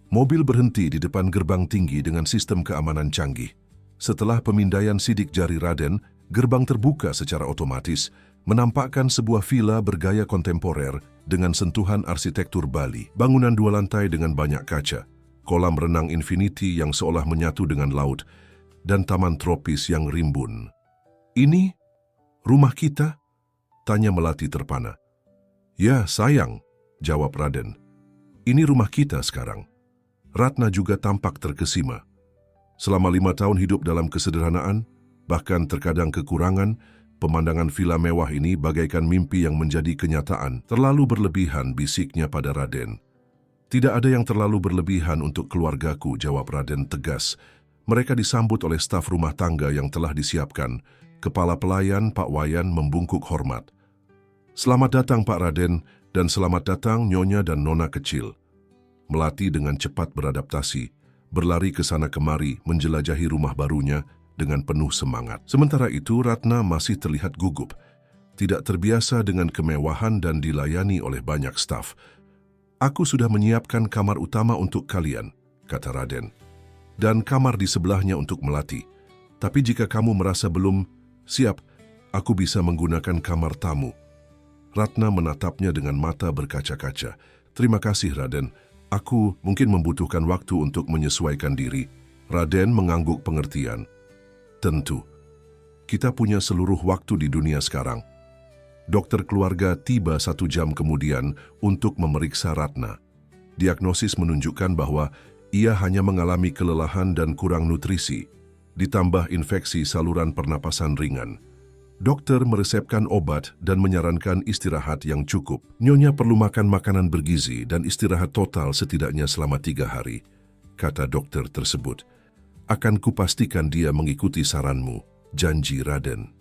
Mobil berhenti di depan gerbang tinggi dengan sistem keamanan canggih. Setelah pemindaian sidik jari Raden, gerbang terbuka secara otomatis, menampakkan sebuah villa bergaya kontemporer dengan sentuhan arsitektur Bali. Bangunan 2 lantai dengan banyak kaca, kolam renang infinity yang seolah menyatu dengan laut, dan taman tropis yang rimbun. "Ini rumah kita?" tanya Melati terpana. "Ya, sayang," jawab Raden. "Ini rumah kita sekarang." Ratna juga tampak terkesima. Selama 5 tahun hidup dalam kesederhanaan, bahkan terkadang kekurangan, pemandangan villa mewah ini bagaikan mimpi yang menjadi kenyataan. "Terlalu berlebihan," bisiknya pada Raden. "Tidak ada yang terlalu berlebihan untuk keluargaku," jawab Raden tegas. Mereka disambut oleh staf rumah tangga yang telah disiapkan. Kepala pelayan, Pak Wayan, membungkuk hormat. "Selamat datang, Pak Raden, dan selamat datang Nyonya dan Nona kecil." Melati dengan cepat beradaptasi, berlari ke sana kemari menjelajahi rumah barunya dengan penuh semangat. Sementara itu, Ratna masih terlihat gugup, tidak terbiasa dengan kemewahan dan dilayani oleh banyak staf. "Aku sudah menyiapkan kamar utama untuk kalian," kata Raden, "dan kamar di sebelahnya untuk Melati. Tapi jika kamu merasa belum siap, aku bisa menggunakan kamar tamu." Ratna menatapnya dengan mata berkaca-kaca. "Terima kasih, Raden. Aku mungkin membutuhkan waktu untuk menyesuaikan diri." Raden mengangguk pengertian. "Tentu. Kita punya seluruh waktu di dunia sekarang." Dokter keluarga tiba 1 jam kemudian untuk memeriksa Ratna. Diagnosis menunjukkan bahwa ia hanya mengalami kelelahan dan kurang nutrisi, ditambah infeksi saluran pernapasan ringan. Dokter meresepkan obat dan menyarankan istirahat yang cukup. "Nyonya perlu makan makanan bergizi dan istirahat total setidaknya selama 3 hari, kata dokter tersebut. "Akan kupastikan dia mengikuti saranmu," janji Raden.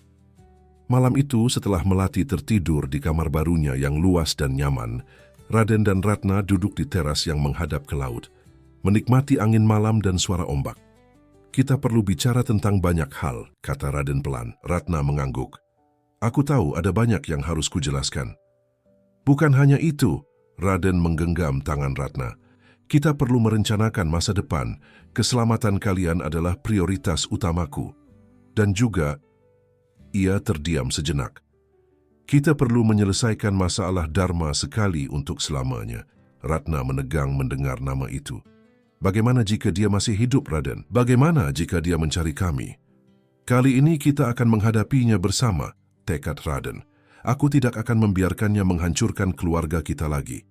Malam itu, setelah Melati tertidur di kamar barunya yang luas dan nyaman, Raden dan Ratna duduk di teras yang menghadap ke laut, menikmati angin malam dan suara ombak. "Kita perlu bicara tentang banyak hal," kata Raden pelan. Ratna mengangguk. "Aku tahu ada banyak yang harus kujelaskan." "Bukan hanya itu," Raden menggenggam tangan Ratna. "Kita perlu merencanakan masa depan. Keselamatan kalian adalah prioritas utamaku." Dan juga, ia terdiam sejenak. "Kita perlu menyelesaikan masalah Dharma sekali untuk selamanya." Ratna menegang mendengar nama itu. "Bagaimana jika dia masih hidup, Raden? Bagaimana jika dia mencari kami?" "Kali ini kita akan menghadapinya bersama," tekad Raden. "Aku tidak akan membiarkannya menghancurkan keluarga kita lagi."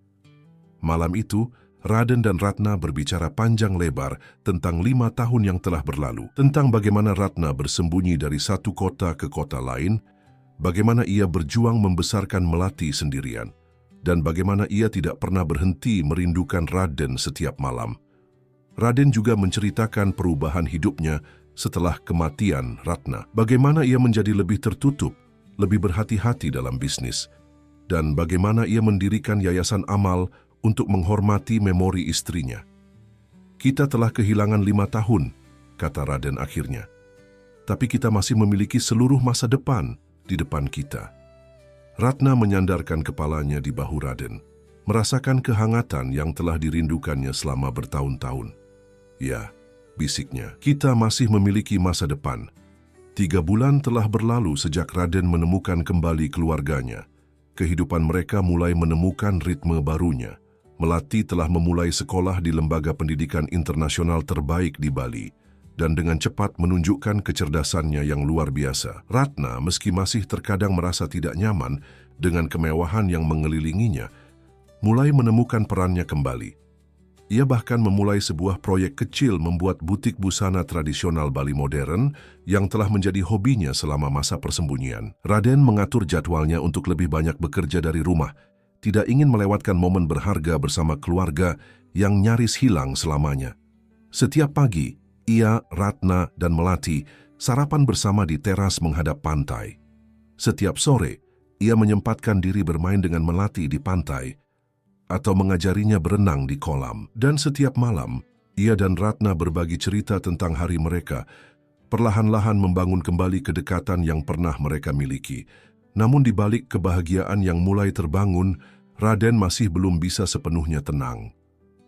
Malam itu, Raden dan Ratna berbicara panjang lebar tentang 5 tahun yang telah berlalu, tentang bagaimana Ratna bersembunyi dari satu kota ke kota lain, bagaimana ia berjuang membesarkan Melati sendirian, dan bagaimana ia tidak pernah berhenti merindukan Raden setiap malam. Raden juga menceritakan perubahan hidupnya setelah kematian Ratna, bagaimana ia menjadi lebih tertutup, lebih berhati-hati dalam bisnis, dan bagaimana ia mendirikan yayasan amal untuk menghormati memori istrinya. "Kita telah kehilangan 5 tahun, kata Raden akhirnya. tapi kita masih memiliki seluruh masa depan di depan kita. Ratna menyandarkan kepalanya di bahu Raden, merasakan kehangatan yang telah dirindukannya selama bertahun-tahun. Ya, bisiknya, kita masih memiliki masa depan. 3 bulan telah berlalu sejak Raden menemukan kembali keluarganya. Kehidupan mereka mulai menemukan ritme barunya. Melati telah memulai sekolah di lembaga pendidikan internasional terbaik di Bali dan dengan cepat menunjukkan kecerdasannya yang luar biasa. Ratna, meski masih terkadang merasa tidak nyaman dengan kemewahan yang mengelilinginya, mulai menemukan perannya kembali. Ia bahkan memulai sebuah proyek kecil membuat butik busana tradisional Bali modern yang telah menjadi hobinya selama masa persembunyian. Raden mengatur jadwalnya untuk lebih banyak bekerja dari rumah, tidak ingin melewatkan momen berharga bersama keluarga yang nyaris hilang selamanya. Setiap pagi, ia, Ratna, dan Melati sarapan bersama di teras menghadap pantai. Setiap sore, ia menyempatkan diri bermain dengan Melati di pantai atau mengajarinya berenang di kolam. Dan setiap malam, ia dan Ratna berbagi cerita tentang hari mereka, perlahan-lahan membangun kembali kedekatan yang pernah mereka miliki. Namun di balik kebahagiaan yang mulai terbangun, Raden masih belum bisa sepenuhnya tenang.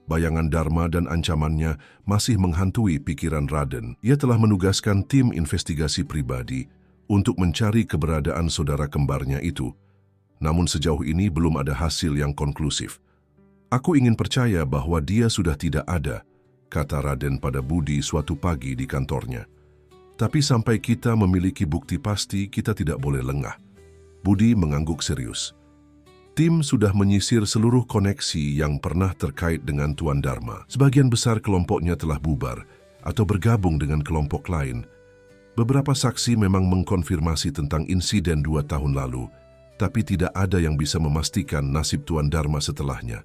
Bayangan Dharma dan ancamannya masih menghantui pikiran Raden. Ia telah menugaskan tim investigasi pribadi untuk mencari keberadaan saudara kembarnya itu. Namun sejauh ini belum ada hasil yang konklusif. Aku ingin percaya bahwa dia sudah tidak ada, kata Raden pada Budi suatu pagi di kantornya. Tapi sampai kita memiliki bukti pasti, kita tidak boleh lengah. Budi mengangguk serius. Tim sudah menyisir seluruh koneksi yang pernah terkait dengan Tuan Dharma. Sebagian besar kelompoknya telah bubar atau bergabung dengan kelompok lain. Beberapa saksi memang mengkonfirmasi tentang insiden 2 tahun lalu, tapi tidak ada yang bisa memastikan nasib Tuan Dharma setelahnya.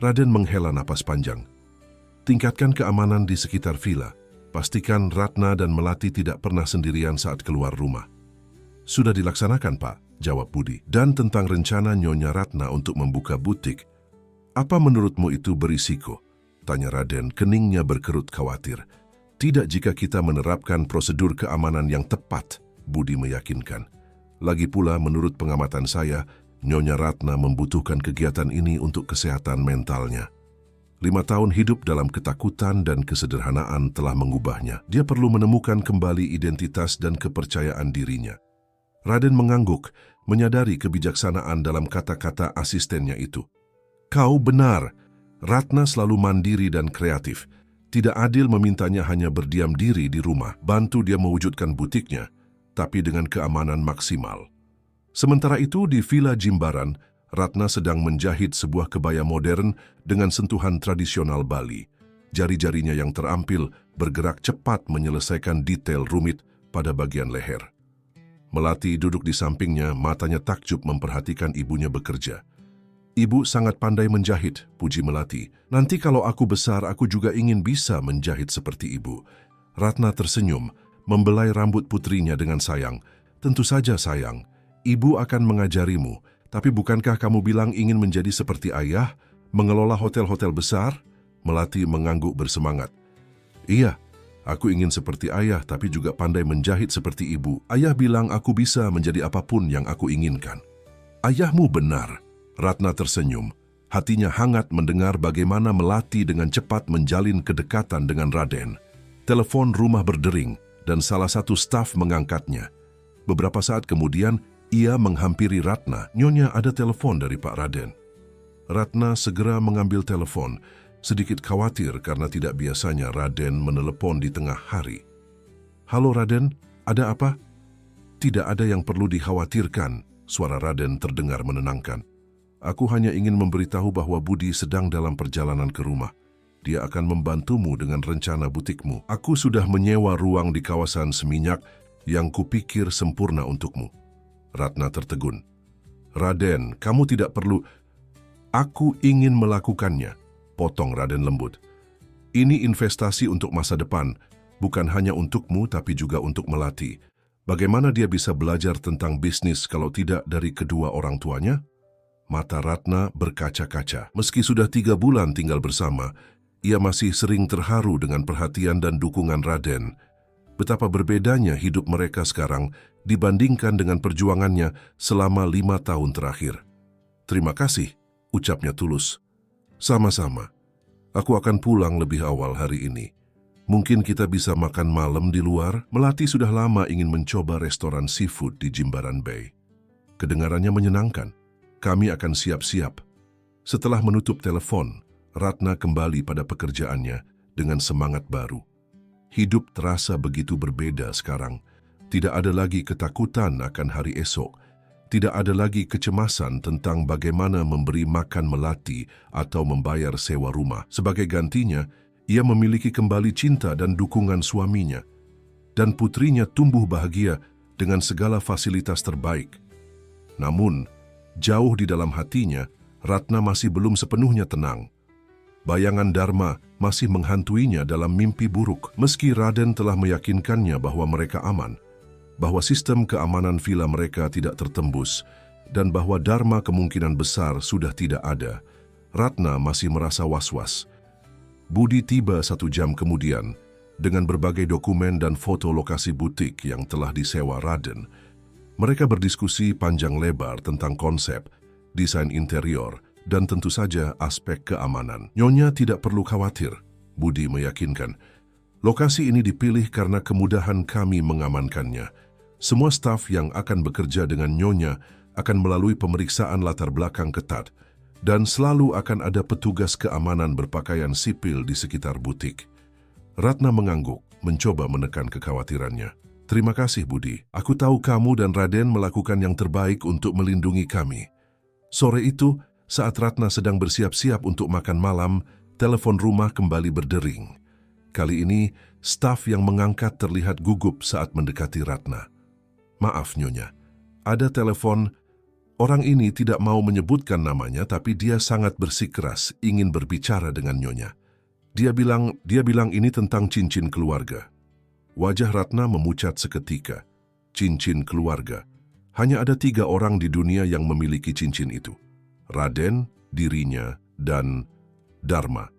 Raden menghela napas panjang. Tingkatkan keamanan di sekitar villa. Pastikan Ratna dan Melati tidak pernah sendirian saat keluar rumah. Sudah dilaksanakan, Pak, jawab Budi. Dan tentang rencana Nyonya Ratna untuk membuka butik, apa menurutmu itu berisiko? Tanya Raden, keningnya berkerut khawatir. Tidak jika kita menerapkan prosedur keamanan yang tepat, Budi meyakinkan. Lagi pula menurut pengamatan saya, Nyonya Ratna membutuhkan kegiatan ini untuk kesehatan mentalnya. 5 tahun hidup dalam ketakutan dan kesederhanaan telah mengubahnya. Dia perlu menemukan kembali identitas dan kepercayaan dirinya. Raden mengangguk, menyadari kebijaksanaan dalam kata-kata asistennya itu. Kau benar, Ratna selalu mandiri dan kreatif. Tidak adil memintanya hanya berdiam diri di rumah, bantu dia mewujudkan butiknya, tapi dengan keamanan maksimal. Sementara itu di Villa Jimbaran, Ratna sedang menjahit sebuah kebaya modern dengan sentuhan tradisional Bali. Jari-jarinya yang terampil bergerak cepat menyelesaikan detail rumit pada bagian leher. Melati duduk di sampingnya, matanya takjub memperhatikan ibunya bekerja. Ibu sangat pandai menjahit, puji Melati. Nanti kalau aku besar, aku juga ingin bisa menjahit seperti ibu. Ratna tersenyum, membelai rambut putrinya dengan sayang. Tentu saja sayang, ibu akan mengajarimu. Tapi bukankah kamu bilang ingin menjadi seperti ayah, mengelola hotel-hotel besar? Melati mengangguk bersemangat. Iya. Aku ingin seperti ayah, tapi juga pandai menjahit seperti ibu. Ayah bilang aku bisa menjadi apapun yang aku inginkan. Ayahmu benar. Ratna tersenyum. Hatinya hangat mendengar bagaimana Melati dengan cepat menjalin kedekatan dengan Raden. Telepon rumah berdering dan salah satu staf mengangkatnya. Beberapa saat kemudian, ia menghampiri Ratna. Nyonya, ada telepon dari Pak Raden. Ratna segera mengambil telepon. Sedikit khawatir karena tidak biasanya Raden menelepon di tengah hari. Halo Raden, ada apa? Tidak ada yang perlu dikhawatirkan, suara Raden terdengar menenangkan. Aku hanya ingin memberitahu bahwa Budi sedang dalam perjalanan ke rumah. Dia akan membantumu dengan rencana butikmu. Aku sudah menyewa ruang di kawasan Seminyak yang kupikir sempurna untukmu. Ratna tertegun. Raden, kamu tidak perlu. Aku ingin melakukannya. Potong Raden lembut. Ini investasi untuk masa depan, bukan hanya untukmu tapi juga untuk Melati. Bagaimana dia bisa belajar tentang bisnis kalau tidak dari kedua orang tuanya? Mata Ratna berkaca-kaca. Meski sudah 3 bulan tinggal bersama, ia masih sering terharu dengan perhatian dan dukungan Raden. Betapa berbedanya hidup mereka sekarang dibandingkan dengan perjuangannya selama 5 tahun terakhir. Terima kasih, ucapnya tulus. Sama-sama. Aku akan pulang lebih awal hari ini. Mungkin kita bisa makan malam di luar. Melati sudah lama ingin mencoba restoran seafood di Jimbaran Bay. Kedengarannya menyenangkan. Kami akan siap-siap. Setelah menutup telepon, Ratna kembali pada pekerjaannya dengan semangat baru. Hidup terasa begitu berbeda sekarang. Tidak ada lagi ketakutan akan hari esok. Tidak ada lagi kecemasan tentang bagaimana memberi makan Melati atau membayar sewa rumah. Sebagai gantinya, ia memiliki kembali cinta dan dukungan suaminya. Dan putrinya tumbuh bahagia dengan segala fasilitas terbaik. Namun, jauh di dalam hatinya, Ratna masih belum sepenuhnya tenang. Bayangan Dharma masih menghantuinya dalam mimpi buruk. Meski Raden telah meyakinkannya bahwa mereka aman, bahwa sistem keamanan villa mereka tidak tertembus, dan bahwa Dharma kemungkinan besar sudah tidak ada, Ratna masih merasa was-was. Budi tiba 1 jam kemudian dengan berbagai dokumen dan foto lokasi butik yang telah disewa Raden. Mereka berdiskusi panjang lebar tentang konsep, desain interior, dan tentu saja aspek keamanan. Nyonya tidak perlu khawatir, Budi meyakinkan. Lokasi ini dipilih karena kemudahan kami mengamankannya. Semua staf yang akan bekerja dengan Nyonya akan melalui pemeriksaan latar belakang ketat dan selalu akan ada petugas keamanan berpakaian sipil di sekitar butik. Ratna mengangguk, mencoba menekan kekhawatirannya. Terima kasih, Budi. Aku tahu kamu dan Raden melakukan yang terbaik untuk melindungi kami. Sore itu, saat Ratna sedang bersiap-siap untuk makan malam, telepon rumah kembali berdering. Kali ini, staf yang mengangkat terlihat gugup saat mendekati Ratna. Maaf, Nyonya. Ada telepon. Orang ini tidak mau menyebutkan namanya, tapi dia sangat bersikeras ingin berbicara dengan Nyonya. Dia bilang ini tentang cincin keluarga. Wajah Ratna memucat seketika. Cincin keluarga. Hanya ada 3 orang di dunia yang memiliki cincin itu. Raden, dirinya, dan Dharma.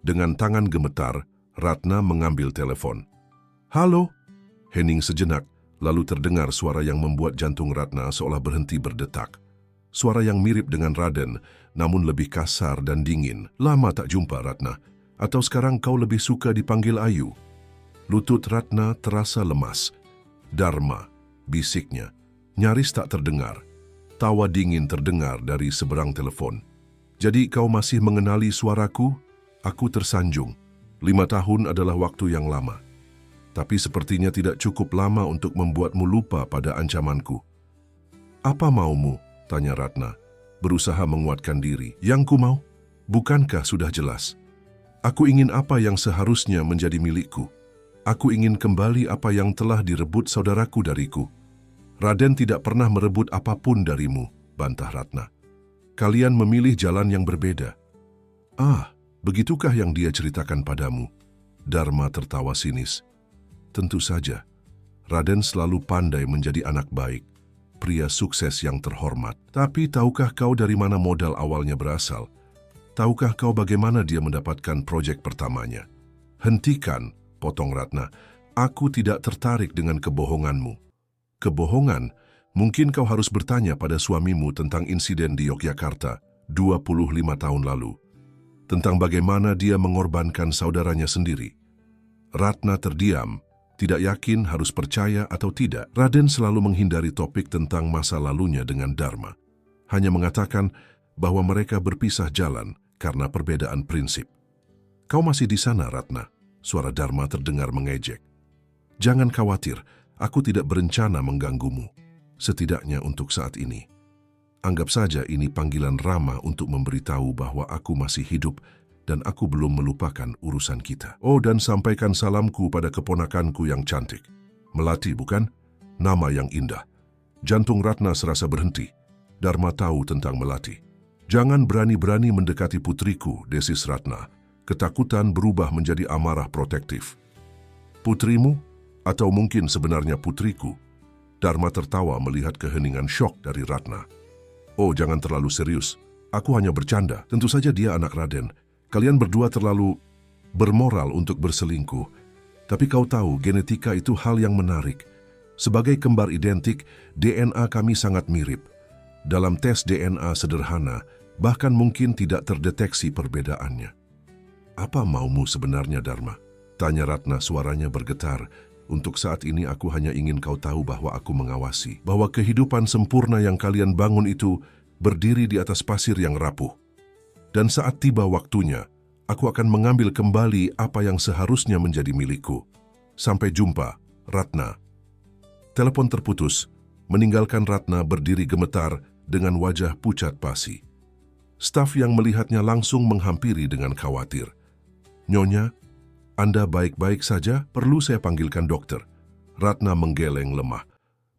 Dengan tangan gemetar, Ratna mengambil telepon. Halo? Hening sejenak, lalu terdengar suara yang membuat jantung Ratna seolah berhenti berdetak. Suara yang mirip dengan Raden, namun lebih kasar dan dingin. Lama tak jumpa, Ratna. Atau sekarang kau lebih suka dipanggil Ayu? Lutut Ratna terasa lemas. Dharma, bisiknya, nyaris tak terdengar. Tawa dingin terdengar dari seberang telepon. Jadi kau masih mengenali suaraku? Aku tersanjung. 5 tahun adalah waktu yang lama. Tapi sepertinya tidak cukup lama untuk membuatmu lupa pada ancamanku. Apa maumu? Tanya Ratna, berusaha menguatkan diri. Yang ku mau? Bukankah sudah jelas? Aku ingin apa yang seharusnya menjadi milikku. Aku ingin kembali apa yang telah direbut saudaraku dariku. Raden tidak pernah merebut apapun darimu, bantah Ratna. Kalian memilih jalan yang berbeda. Ah, begitukah yang dia ceritakan padamu? Dharma tertawa sinis. Tentu saja, Raden selalu pandai menjadi anak baik, pria sukses yang terhormat. Tapi tahukah kau dari mana modal awalnya berasal? Tahukah kau bagaimana dia mendapatkan proyek pertamanya? Hentikan, potong Ratna. Aku tidak tertarik dengan kebohonganmu. Kebohongan? Mungkin kau harus bertanya pada suamimu tentang insiden di Yogyakarta 25 tahun lalu. Tentang bagaimana dia mengorbankan saudaranya sendiri. Ratna terdiam, tidak yakin harus percaya atau tidak. Raden selalu menghindari topik tentang masa lalunya dengan Dharma. Hanya mengatakan bahwa mereka berpisah jalan karena perbedaan prinsip. Kau masih di sana, Ratna? Suara Dharma terdengar mengejek. Jangan khawatir, aku tidak berencana mengganggumu. Setidaknya untuk saat ini. Anggap saja ini panggilan Rama untuk memberitahu bahwa aku masih hidup dan aku belum melupakan urusan kita. Oh, dan sampaikan salamku pada keponakanku yang cantik. Melati, bukan? Nama yang indah. Jantung Ratna serasa berhenti. Dharma tahu tentang Melati. Jangan berani-berani mendekati putriku, desis Ratna. Ketakutan berubah menjadi amarah protektif. Putrimu? Atau mungkin sebenarnya putriku? Dharma tertawa melihat keheningan syok dari Ratna. Oh, jangan terlalu serius. Aku hanya bercanda. Tentu saja dia anak Raden. Kalian berdua terlalu bermoral untuk berselingkuh. Tapi kau tahu, genetika itu hal yang menarik. Sebagai kembar identik, DNA kami sangat mirip. Dalam tes DNA sederhana, bahkan mungkin tidak terdeteksi perbedaannya. Apa maumu sebenarnya, Dharma? Tanya Ratna, suaranya bergetar. Untuk saat ini aku hanya ingin kau tahu bahwa aku mengawasi, bahwa kehidupan sempurna yang kalian bangun itu berdiri di atas pasir yang rapuh. Dan saat tiba waktunya, aku akan mengambil kembali apa yang seharusnya menjadi milikku. Sampai jumpa, Ratna. Telepon terputus, meninggalkan Ratna berdiri gemetar dengan wajah pucat pasi. Staf yang melihatnya langsung menghampiri dengan khawatir. Nyonya, Anda baik-baik saja? Perlu saya panggilkan dokter? Ratna menggeleng lemah.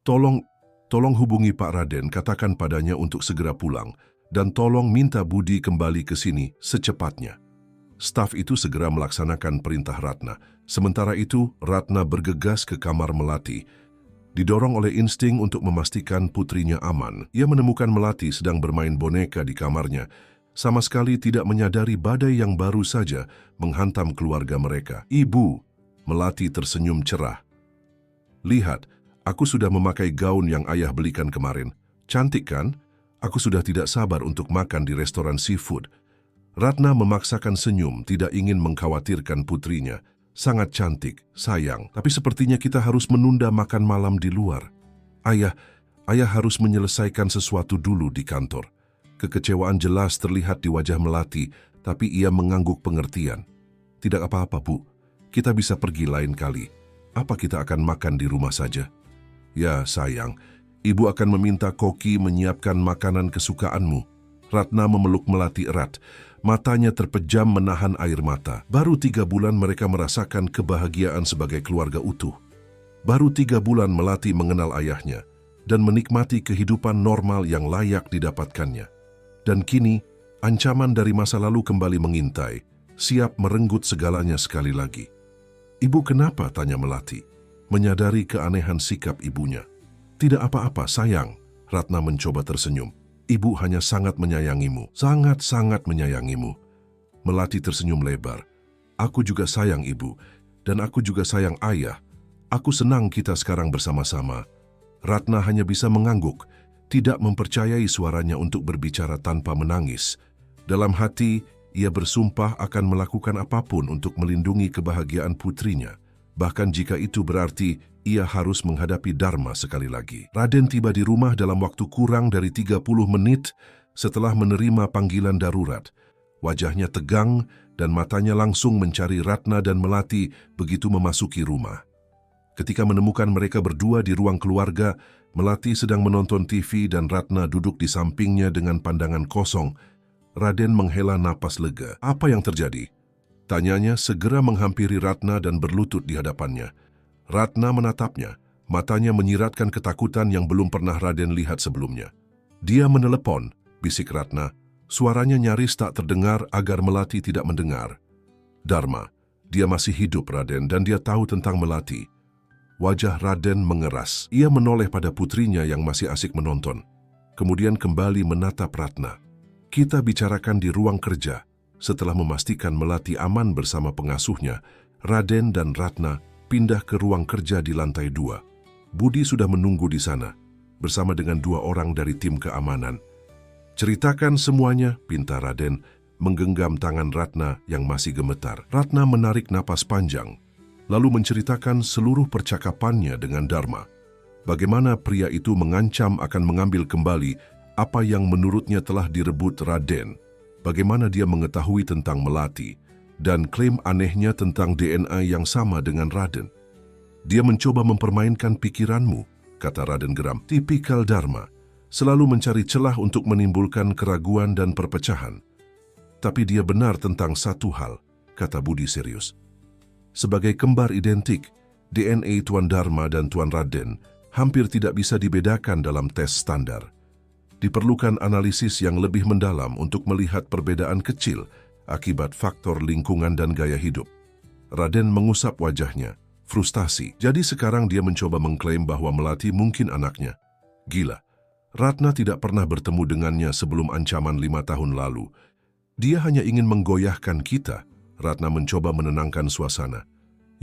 Tolong hubungi Pak Raden, katakan padanya untuk segera pulang, dan tolong minta Budi kembali ke sini secepatnya. Staf itu segera melaksanakan perintah Ratna. Sementara itu, Ratna bergegas ke kamar Melati. Didorong oleh insting untuk memastikan putrinya aman, ia menemukan Melati sedang bermain boneka di kamarnya, sama sekali tidak menyadari badai yang baru saja menghantam keluarga mereka. Ibu, Melati tersenyum cerah. Lihat, aku sudah memakai gaun yang ayah belikan kemarin. Cantik kan? Aku sudah tidak sabar untuk makan di restoran seafood. Ratna memaksakan senyum, tidak ingin mengkhawatirkan putrinya. Sangat cantik, sayang, tapi sepertinya kita harus menunda makan malam di luar. Ayah harus menyelesaikan sesuatu dulu di kantor. Kekecewaan jelas terlihat di wajah Melati, tapi ia mengangguk pengertian. Tidak apa-apa, Bu. Kita bisa pergi lain kali. Apa kita akan makan di rumah saja? Ya, sayang. Ibu akan meminta Koki menyiapkan makanan kesukaanmu. Ratna memeluk Melati erat. Matanya terpejam menahan air mata. Baru 3 bulan mereka merasakan kebahagiaan sebagai keluarga utuh. Baru 3 bulan Melati mengenal ayahnya dan menikmati kehidupan normal yang layak didapatkannya. Dan kini, ancaman dari masa lalu kembali mengintai, siap merenggut segalanya sekali lagi. Ibu kenapa? Tanya Melati, menyadari keanehan sikap ibunya. Tidak apa-apa, sayang. Ratna mencoba tersenyum. Ibu hanya sangat menyayangimu, sangat-sangat menyayangimu. Melati tersenyum lebar. Aku juga sayang ibu, dan aku juga sayang ayah. Aku senang kita sekarang bersama-sama. Ratna hanya bisa mengangguk, tidak mempercayai suaranya untuk berbicara tanpa menangis. Dalam hati, ia bersumpah akan melakukan apapun untuk melindungi kebahagiaan putrinya. Bahkan jika itu berarti ia harus menghadapi Dharma sekali lagi. Raden tiba di rumah dalam waktu kurang dari 30 menit setelah menerima panggilan darurat. Wajahnya tegang dan matanya langsung mencari Ratna dan Melati begitu memasuki rumah. Ketika menemukan mereka berdua di ruang keluarga, Melati sedang menonton TV dan Ratna duduk di sampingnya dengan pandangan kosong. Raden menghela napas lega. Apa yang terjadi? Tanyanya segera menghampiri Ratna dan berlutut di hadapannya. Ratna menatapnya, matanya menyiratkan ketakutan yang belum pernah Raden lihat sebelumnya. Dia menelepon, bisik Ratna. Suaranya nyaris tak terdengar agar Melati tidak mendengar. Dharma, dia masih hidup Raden dan dia tahu tentang Melati. Wajah Raden mengeras. Ia menoleh pada putrinya yang masih asik menonton. Kemudian kembali menatap Ratna. Kita bicarakan di ruang kerja. Setelah memastikan Melati aman bersama pengasuhnya, Raden dan Ratna pindah ke ruang kerja di lantai 2. Budi sudah menunggu di sana, bersama dengan 2 orang dari tim keamanan. Ceritakan semuanya, pinta Raden, menggenggam tangan Ratna yang masih gemetar. Ratna menarik napas panjang, lalu menceritakan seluruh percakapannya dengan Dharma. Bagaimana pria itu mengancam akan mengambil kembali apa yang menurutnya telah direbut Raden, bagaimana dia mengetahui tentang Melati, dan klaim anehnya tentang DNA yang sama dengan Raden. Dia mencoba mempermainkan pikiranmu, kata Raden geram. Tipikal Dharma, selalu mencari celah untuk menimbulkan keraguan dan perpecahan. Tapi dia benar tentang satu hal, kata Budi serius. Sebagai kembar identik, DNA Tuan Dharma dan Tuan Raden hampir tidak bisa dibedakan dalam tes standar. Diperlukan analisis yang lebih mendalam untuk melihat perbedaan kecil akibat faktor lingkungan dan gaya hidup. Raden mengusap wajahnya, frustasi. Jadi sekarang dia mencoba mengklaim bahwa Melati mungkin anaknya. Gila, Ratna tidak pernah bertemu dengannya sebelum ancaman 5 tahun lalu. Dia hanya ingin menggoyahkan kita. Ratna mencoba menenangkan suasana.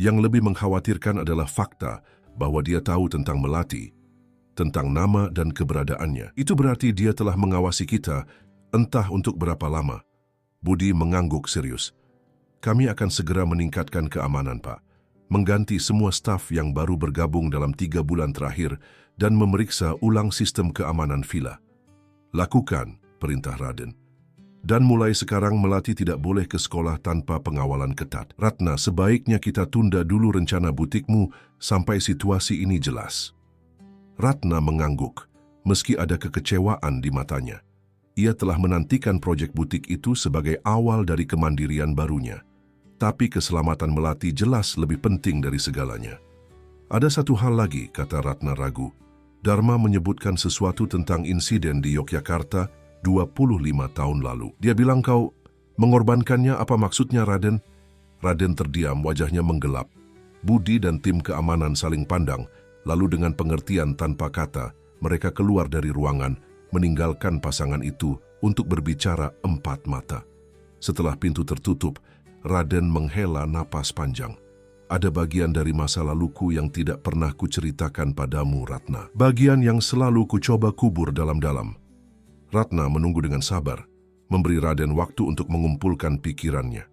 Yang lebih mengkhawatirkan adalah fakta bahwa dia tahu tentang Melati, tentang nama dan keberadaannya. Itu berarti dia telah mengawasi kita, entah untuk berapa lama. Budi mengangguk serius. Kami akan segera meningkatkan keamanan, Pak. Mengganti semua staf yang baru bergabung dalam 3 bulan terakhir dan memeriksa ulang sistem keamanan villa. Lakukan, perintah Raden. Dan mulai sekarang Melati tidak boleh ke sekolah tanpa pengawalan ketat. Ratna, sebaiknya kita tunda dulu rencana butikmu sampai situasi ini jelas. Ratna mengangguk, meski ada kekecewaan di matanya. Ia telah menantikan proyek butik itu sebagai awal dari kemandirian barunya. Tapi keselamatan Melati jelas lebih penting dari segalanya. Ada satu hal lagi, kata Ratna ragu. Dharma menyebutkan sesuatu tentang insiden di Yogyakarta 25 tahun lalu. Dia bilang kau mengorbankannya, apa maksudnya, Raden? Raden terdiam, wajahnya menggelap. Budi dan tim keamanan saling pandang, lalu dengan pengertian tanpa kata, mereka keluar dari ruangan, meninggalkan pasangan itu untuk berbicara empat mata. Setelah pintu tertutup, Raden menghela napas panjang. Ada bagian dari masa laluku yang tidak pernah kuceritakan padamu, Ratna. Bagian yang selalu kucoba kubur dalam-dalam. Ratna menunggu dengan sabar, memberi Raden waktu untuk mengumpulkan pikirannya.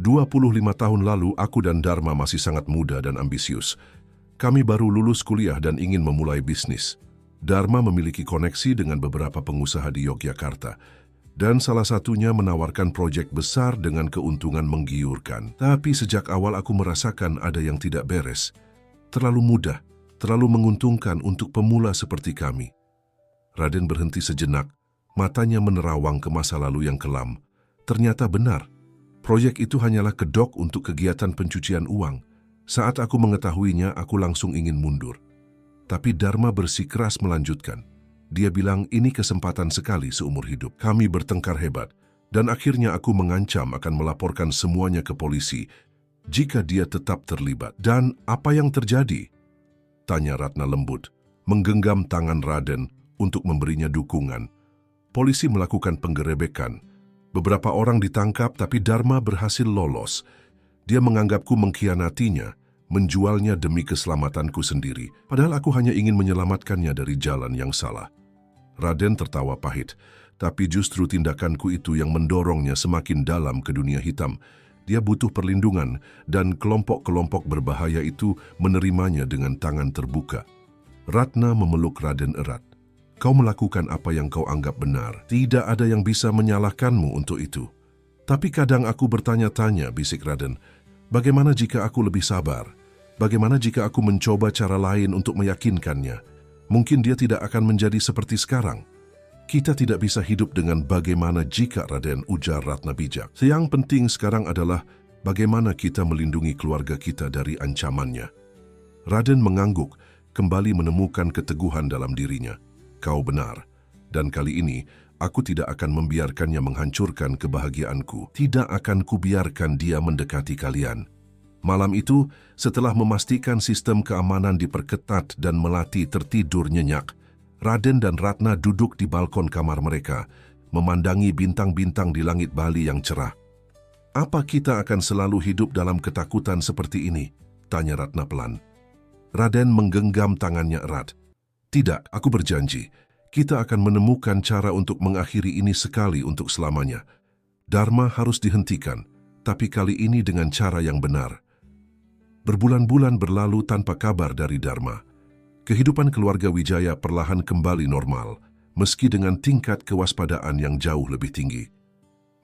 25 tahun lalu, aku dan Dharma masih sangat muda dan ambisius. Kami baru lulus kuliah dan ingin memulai bisnis. Dharma memiliki koneksi dengan beberapa pengusaha di Yogyakarta, dan salah satunya menawarkan proyek besar dengan keuntungan menggiurkan. Tapi sejak awal aku merasakan ada yang tidak beres. Terlalu mudah, terlalu menguntungkan untuk pemula seperti kami. Raden berhenti sejenak, matanya menerawang ke masa lalu yang kelam. Ternyata benar, proyek itu hanyalah kedok untuk kegiatan pencucian uang. Saat aku mengetahuinya, aku langsung ingin mundur. Tapi Dharma bersikeras melanjutkan. Dia bilang ini kesempatan sekali seumur hidup. Kami bertengkar hebat, dan akhirnya aku mengancam akan melaporkan semuanya ke polisi jika dia tetap terlibat. Dan apa yang terjadi? Tanya Ratna lembut, menggenggam tangan Raden untuk memberinya dukungan. Polisi melakukan penggerebekan. Beberapa orang ditangkap, tapi Dharma berhasil lolos. Dia menganggapku mengkhianatinya, menjualnya demi keselamatanku sendiri. Padahal aku hanya ingin menyelamatkannya dari jalan yang salah. Raden tertawa pahit, tapi justru tindakanku itu yang mendorongnya semakin dalam ke dunia hitam. Dia butuh perlindungan, dan kelompok-kelompok berbahaya itu menerimanya dengan tangan terbuka. Ratna memeluk Raden erat. Kau melakukan apa yang kau anggap benar. Tidak ada yang bisa menyalahkanmu untuk itu. Tapi kadang aku bertanya-tanya, bisik Raden, bagaimana jika aku lebih sabar? Bagaimana jika aku mencoba cara lain untuk meyakinkannya? Mungkin dia tidak akan menjadi seperti sekarang. Kita tidak bisa hidup dengan bagaimana jika, Raden, ujar Ratna bijak. Yang penting sekarang adalah bagaimana kita melindungi keluarga kita dari ancamannya. Raden mengangguk, kembali menemukan keteguhan dalam dirinya. Kau benar, dan kali ini aku tidak akan membiarkannya menghancurkan kebahagiaanku. Tidak akan kubiarkan dia mendekati kalian. Malam itu, setelah memastikan sistem keamanan diperketat dan Melati tertidur nyenyak, Raden dan Ratna duduk di balkon kamar mereka, memandangi bintang-bintang di langit Bali yang cerah. Apa kita akan selalu hidup dalam ketakutan seperti ini? Tanya Ratna pelan. Raden menggenggam tangannya erat. Tidak, aku berjanji. Kita akan menemukan cara untuk mengakhiri ini sekali untuk selamanya. Dharma harus dihentikan, tapi kali ini dengan cara yang benar. Berbulan-bulan berlalu tanpa kabar dari Dharma. Kehidupan keluarga Wijaya perlahan kembali normal, meski dengan tingkat kewaspadaan yang jauh lebih tinggi.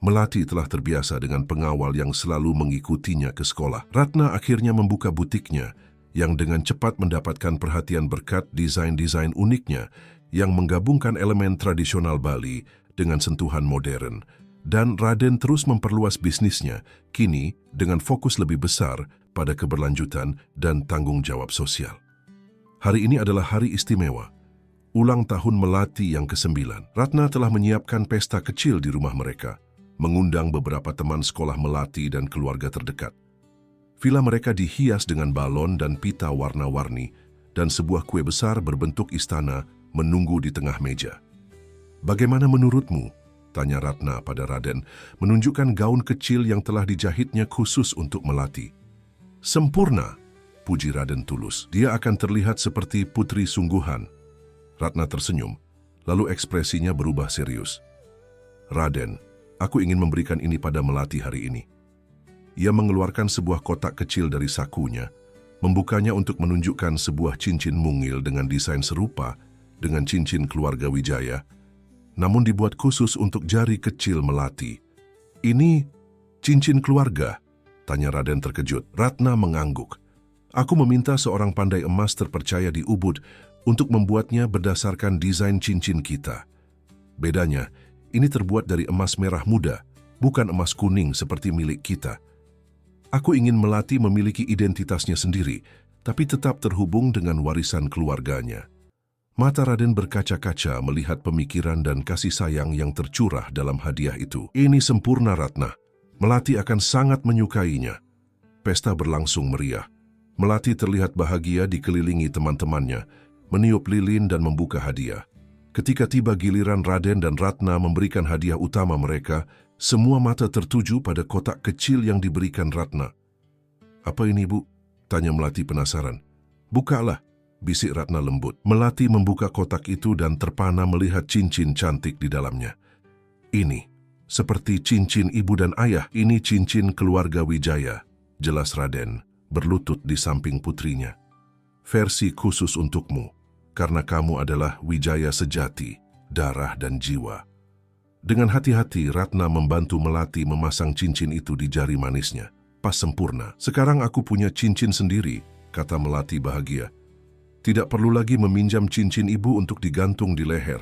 Melati telah terbiasa dengan pengawal yang selalu mengikutinya ke sekolah. Ratna akhirnya membuka butiknya, yang dengan cepat mendapatkan perhatian berkat desain-desain uniknya yang menggabungkan elemen tradisional Bali dengan sentuhan modern. Dan Raden terus memperluas bisnisnya, kini dengan fokus lebih besar pada keberlanjutan dan tanggung jawab sosial. Hari ini adalah hari istimewa, ulang tahun Melati yang ke-9. Ratna telah menyiapkan pesta kecil di rumah mereka, mengundang beberapa teman sekolah Melati dan keluarga terdekat. Villa mereka dihias dengan balon dan pita warna-warni, dan sebuah kue besar berbentuk istana menunggu di tengah meja. Bagaimana menurutmu? Tanya Ratna pada Raden, menunjukkan gaun kecil yang telah dijahitnya khusus untuk Melati. Sempurna, puji Raden tulus. Dia akan terlihat seperti putri sungguhan. Ratna tersenyum, lalu ekspresinya berubah serius. Raden, aku ingin memberikan ini pada Melati hari ini. Ia mengeluarkan sebuah kotak kecil dari sakunya, membukanya untuk menunjukkan sebuah cincin mungil dengan desain serupa dengan cincin keluarga Wijaya, namun dibuat khusus untuk jari kecil Melati. Ini cincin keluarga? Tanya Raden terkejut. Ratna mengangguk. Aku meminta seorang pandai emas terpercaya di Ubud untuk membuatnya berdasarkan desain cincin kita. Bedanya, ini terbuat dari emas merah muda, bukan emas kuning seperti milik kita. Aku ingin Melati memiliki identitasnya sendiri, tapi tetap terhubung dengan warisan keluarganya. Mata Raden berkaca-kaca melihat pemikiran dan kasih sayang yang tercurah dalam hadiah itu. Ini sempurna, Ratna. Melati akan sangat menyukainya. Pesta berlangsung meriah. Melati terlihat bahagia dikelilingi teman-temannya, meniup lilin dan membuka hadiah. Ketika tiba giliran Raden dan Ratna memberikan hadiah utama mereka, semua mata tertuju pada kotak kecil yang diberikan Ratna. Apa ini, Bu? Tanya Melati penasaran. Bukalah, bisik Ratna lembut. Melati membuka kotak itu dan terpana melihat cincin cantik di dalamnya. Ini, seperti cincin ibu dan ayah, ini cincin keluarga Wijaya, jelas Raden, berlutut di samping putrinya. Versi khusus untukmu, karena kamu adalah Wijaya sejati, darah dan jiwa. Dengan hati-hati, Ratna membantu Melati memasang cincin itu di jari manisnya. Pas sempurna. Sekarang aku punya cincin sendiri, kata Melati bahagia. Tidak perlu lagi meminjam cincin ibu untuk digantung di leher.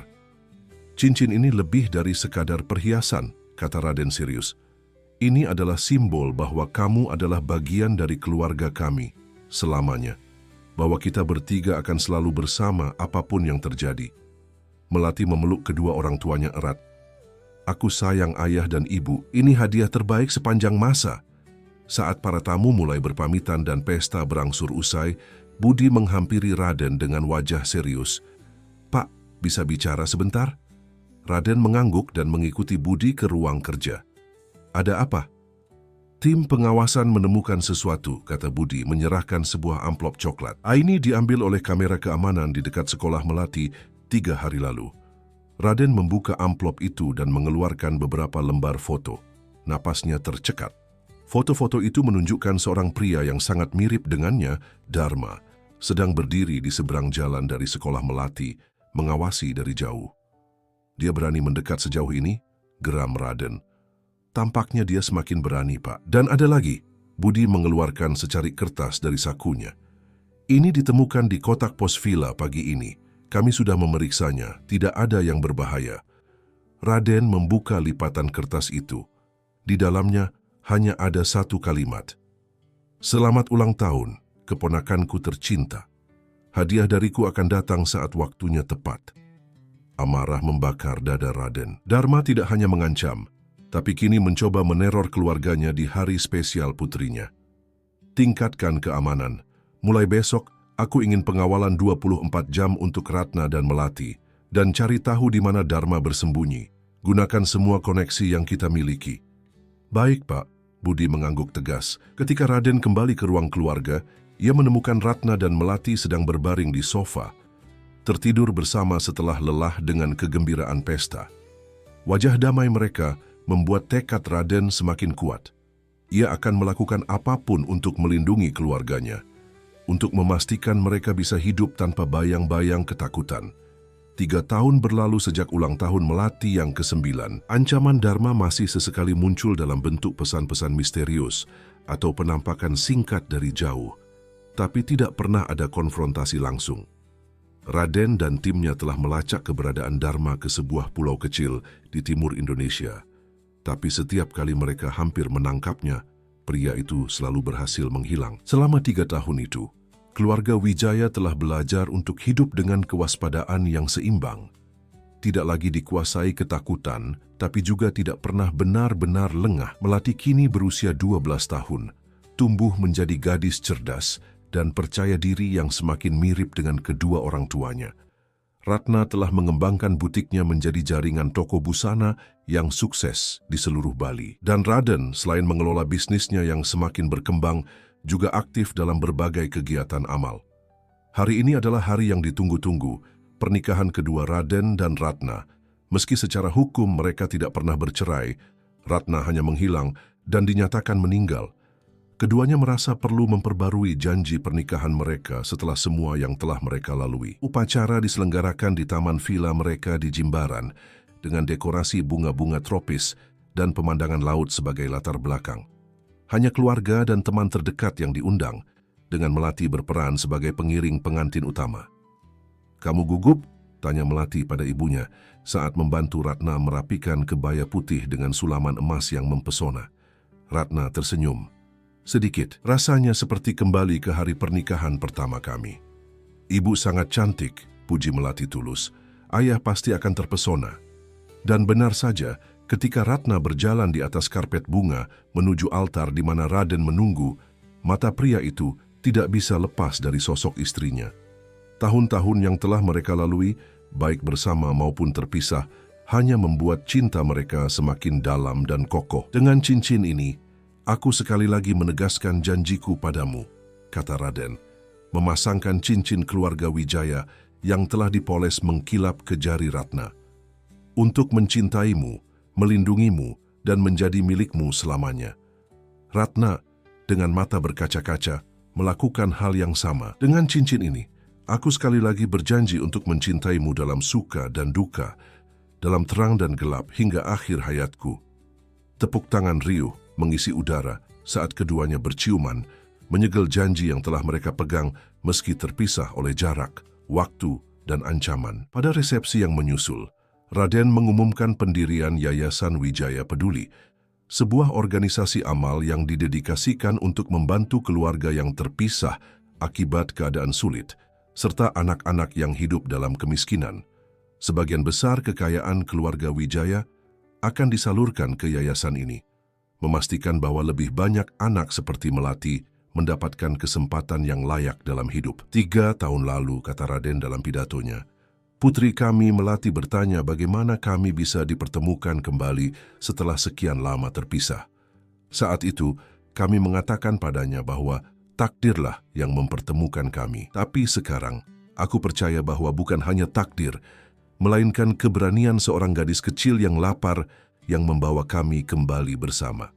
Cincin ini lebih dari sekadar perhiasan, kata Raden serius. Ini adalah simbol bahwa kamu adalah bagian dari keluarga kami, selamanya. Bahwa kita bertiga akan selalu bersama apapun yang terjadi. Melati memeluk kedua orang tuanya erat. Aku sayang ayah dan ibu, ini hadiah terbaik sepanjang masa. Saat para tamu mulai berpamitan dan pesta berangsur usai, Budi menghampiri Raden dengan wajah serius. Pak, bisa bicara sebentar? Raden mengangguk dan mengikuti Budi ke ruang kerja. Ada apa? Tim pengawasan menemukan sesuatu, kata Budi menyerahkan sebuah amplop coklat. Ini diambil oleh kamera keamanan di dekat sekolah Melati 3 hari lalu. Raden membuka amplop itu dan mengeluarkan beberapa lembar foto. Napasnya tercekat. Foto-foto itu menunjukkan seorang pria yang sangat mirip dengannya, Dharma, sedang berdiri di seberang jalan dari sekolah Melati, mengawasi dari jauh. Dia berani mendekat sejauh ini? Geram Raden. Tampaknya dia semakin berani, Pak. Dan ada lagi. Budi mengeluarkan secarik kertas dari sakunya. Ini ditemukan di kotak pos villa pagi ini. Kami sudah memeriksanya. Tidak ada yang berbahaya. Raden membuka lipatan kertas itu. Di dalamnya hanya ada satu kalimat. Selamat ulang tahun, keponakanku tercinta. Hadiah dariku akan datang saat waktunya tepat. Amarah membakar dada Raden. Dharma tidak hanya mengancam, tapi kini mencoba meneror keluarganya di hari spesial putrinya. Tingkatkan keamanan. Mulai besok, aku ingin pengawalan 24 jam untuk Ratna dan Melati, dan cari tahu di mana Dharma bersembunyi. Gunakan semua koneksi yang kita miliki. Baik, Pak. Budi mengangguk tegas. Ketika Raden kembali ke ruang keluarga, ia menemukan Ratna dan Melati sedang berbaring di sofa, tertidur bersama setelah lelah dengan kegembiraan pesta. Wajah damai mereka membuat tekad Raden semakin kuat. Ia akan melakukan apapun untuk melindungi keluarganya, untuk memastikan mereka bisa hidup tanpa bayang-bayang ketakutan. 3 tahun berlalu sejak ulang tahun Melati yang ke-9. Ancaman Dharma masih sesekali muncul dalam bentuk pesan-pesan misterius atau penampakan singkat dari jauh, tapi tidak pernah ada konfrontasi langsung. Raden dan timnya telah melacak keberadaan Dharma ke sebuah pulau kecil di timur Indonesia. Tapi setiap kali mereka hampir menangkapnya, pria itu selalu berhasil menghilang. Selama 3 tahun itu, keluarga Wijaya telah belajar untuk hidup dengan kewaspadaan yang seimbang. Tidak lagi dikuasai ketakutan, tapi juga tidak pernah benar-benar lengah. Melati kini berusia 12 tahun, tumbuh menjadi gadis cerdas dan percaya diri yang semakin mirip dengan kedua orang tuanya. Ratna telah mengembangkan butiknya menjadi jaringan toko busana yang sukses di seluruh Bali. Dan Raden, selain mengelola bisnisnya yang semakin berkembang, juga aktif dalam berbagai kegiatan amal. Hari ini adalah hari yang ditunggu-tunggu, pernikahan kedua Raden dan Ratna. Meski secara hukum mereka tidak pernah bercerai, Ratna hanya menghilang dan dinyatakan meninggal. Keduanya merasa perlu memperbarui janji pernikahan mereka setelah semua yang telah mereka lalui. Upacara diselenggarakan di taman villa mereka di Jimbaran dengan dekorasi bunga-bunga tropis dan pemandangan laut sebagai latar belakang. Hanya keluarga dan teman terdekat yang diundang, dengan Melati berperan sebagai pengiring pengantin utama. "Kamu gugup?" tanya Melati pada ibunya saat membantu Ratna merapikan kebaya putih dengan sulaman emas yang mempesona. Ratna tersenyum. "Sedikit, rasanya seperti kembali ke hari pernikahan pertama kami." "Ibu sangat cantik," puji Melati tulus. "Ayah pasti akan terpesona." Dan benar saja, ketika Ratna berjalan di atas karpet bunga menuju altar di mana Raden menunggu, mata pria itu tidak bisa lepas dari sosok istrinya. Tahun-tahun yang telah mereka lalui, baik bersama maupun terpisah, hanya membuat cinta mereka semakin dalam dan kokoh. "Dengan cincin ini, aku sekali lagi menegaskan janjiku padamu," kata Raden, memasangkan cincin keluarga Wijaya yang telah dipoles mengkilap ke jari Ratna. "Untuk mencintaimu, melindungimu, dan menjadi milikmu selamanya." Ratna, dengan mata berkaca-kaca, melakukan hal yang sama. "Dengan cincin ini, aku sekali lagi berjanji untuk mencintaimu dalam suka dan duka, dalam terang dan gelap hingga akhir hayatku." Tepuk tangan riuh mengisi udara saat keduanya berciuman, menyegel janji yang telah mereka pegang meski terpisah oleh jarak, waktu, dan ancaman. Pada resepsi yang menyusul, Raden mengumumkan pendirian Yayasan Wijaya Peduli, sebuah organisasi amal yang didedikasikan untuk membantu keluarga yang terpisah akibat keadaan sulit, serta anak-anak yang hidup dalam kemiskinan. Sebagian besar kekayaan keluarga Wijaya akan disalurkan ke yayasan ini, memastikan bahwa lebih banyak anak seperti Melati mendapatkan kesempatan yang layak dalam hidup. 3 tahun lalu, kata Raden dalam pidatonya, putri kami Melati bertanya bagaimana kami bisa dipertemukan kembali setelah sekian lama terpisah. Saat itu, kami mengatakan padanya bahwa takdirlah yang mempertemukan kami. Tapi sekarang, aku percaya bahwa bukan hanya takdir, melainkan keberanian seorang gadis kecil yang lapar yang membawa kami kembali bersama.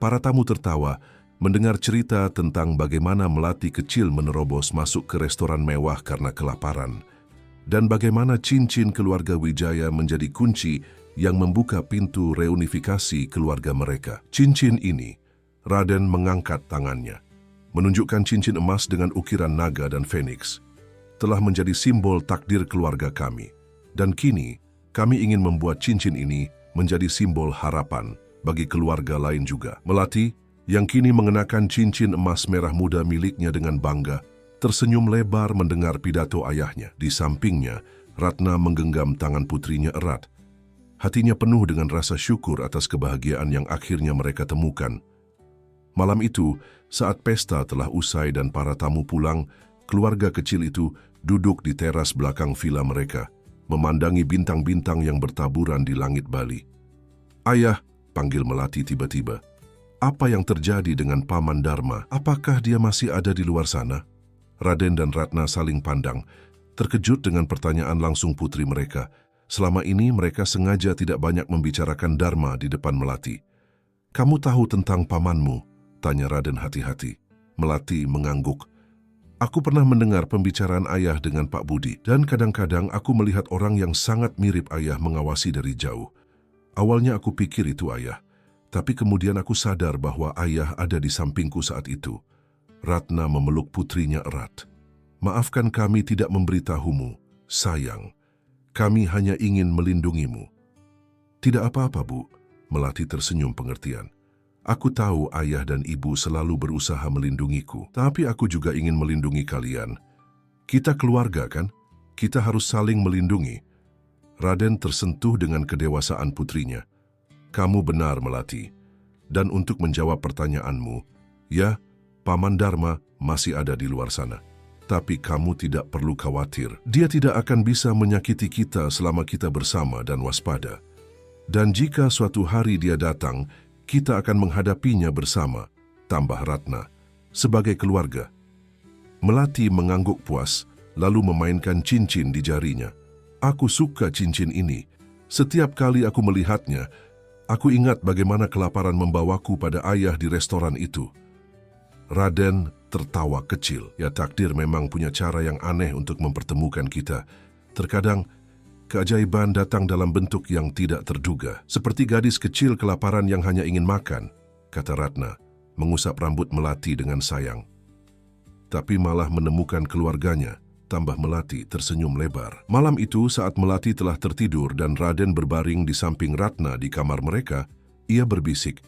Para tamu tertawa mendengar cerita tentang bagaimana Melati kecil menerobos masuk ke restoran mewah karena kelaparan, dan bagaimana cincin keluarga Wijaya menjadi kunci yang membuka pintu reunifikasi keluarga mereka. Cincin ini, Raden mengangkat tangannya, menunjukkan cincin emas dengan ukiran naga dan feniks, telah menjadi simbol takdir keluarga kami. Dan kini, kami ingin membuat cincin ini menjadi simbol harapan bagi keluarga lain juga. Melati, yang kini mengenakan cincin emas merah muda miliknya dengan bangga, tersenyum lebar mendengar pidato ayahnya. Di sampingnya, Ratna menggenggam tangan putrinya erat. Hatinya penuh dengan rasa syukur atas kebahagiaan yang akhirnya mereka temukan. Malam itu, saat pesta telah usai dan para tamu pulang, keluarga kecil itu duduk di teras belakang villa mereka, memandangi bintang-bintang yang bertaburan di langit Bali. "Ayah," panggil Melati tiba-tiba, "apa yang terjadi dengan Paman Dharma? Apakah dia masih ada di luar sana?" Raden dan Ratna saling pandang, terkejut dengan pertanyaan langsung putri mereka. Selama ini mereka sengaja tidak banyak membicarakan Dharma di depan Melati. "Kamu tahu tentang pamanmu?" tanya Raden hati-hati. Melati mengangguk. "Aku pernah mendengar pembicaraan ayah dengan Pak Budi, dan kadang-kadang aku melihat orang yang sangat mirip ayah mengawasi dari jauh. Awalnya aku pikir itu ayah, tapi kemudian aku sadar bahwa ayah ada di sampingku saat itu." Ratna memeluk putrinya erat. "Maafkan kami tidak memberitahumu, sayang. Kami hanya ingin melindungimu." "Tidak apa-apa, Bu." Melati tersenyum pengertian. "Aku tahu ayah dan ibu selalu berusaha melindungiku, tapi aku juga ingin melindungi kalian. Kita keluarga kan? Kita harus saling melindungi." Raden tersentuh dengan kedewasaan putrinya. "Kamu benar, Melati. Dan untuk menjawab pertanyaanmu, ya, Paman Dharma masih ada di luar sana. Tapi kamu tidak perlu khawatir. Dia tidak akan bisa menyakiti kita selama kita bersama dan waspada. Dan jika suatu hari dia datang, kita akan menghadapinya bersama," tambah Ratna. sebagai keluarga. Melati mengangguk puas, lalu memainkan cincin di jarinya. Aku suka cincin ini. Setiap kali aku melihatnya, aku ingat bagaimana kelaparan membawaku pada ayah di restoran itu. Raden tertawa kecil. Ya, takdir memang punya cara yang aneh untuk mempertemukan kita. Terkadang, keajaiban datang dalam bentuk yang tidak terduga. Seperti gadis kecil kelaparan yang hanya ingin makan, kata Ratna, mengusap rambut Melati dengan sayang. Tapi malah menemukan keluarganya, tambah Melati tersenyum lebar. Malam itu saat Melati telah tertidur dan Raden berbaring di samping Ratna di kamar mereka, ia berbisik,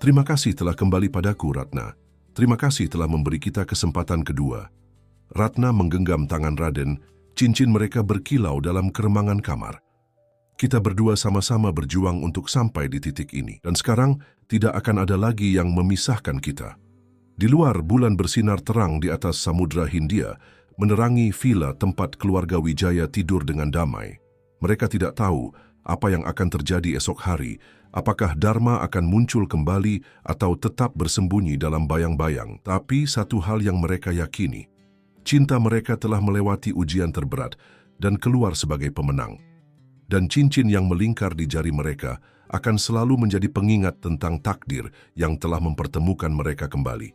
"Terima kasih telah kembali padaku, Ratna. Terima kasih telah memberi kita kesempatan kedua." Ratna menggenggam tangan Raden, cincin mereka berkilau dalam keremangan kamar. "Kita berdua sama-sama berjuang untuk sampai di titik ini. Dan sekarang tidak akan ada lagi yang memisahkan kita." Di luar, bulan bersinar terang di atas Samudra Hindia, menerangi vila tempat keluarga Wijaya tidur dengan damai. Mereka tidak tahu apa yang akan terjadi esok hari, apakah Dharma akan muncul kembali atau tetap bersembunyi dalam bayang-bayang. Tapi satu hal yang mereka yakini, cinta mereka telah melewati ujian terberat dan keluar sebagai pemenang. Dan cincin yang melingkar di jari mereka akan selalu menjadi pengingat tentang takdir yang telah mempertemukan mereka kembali.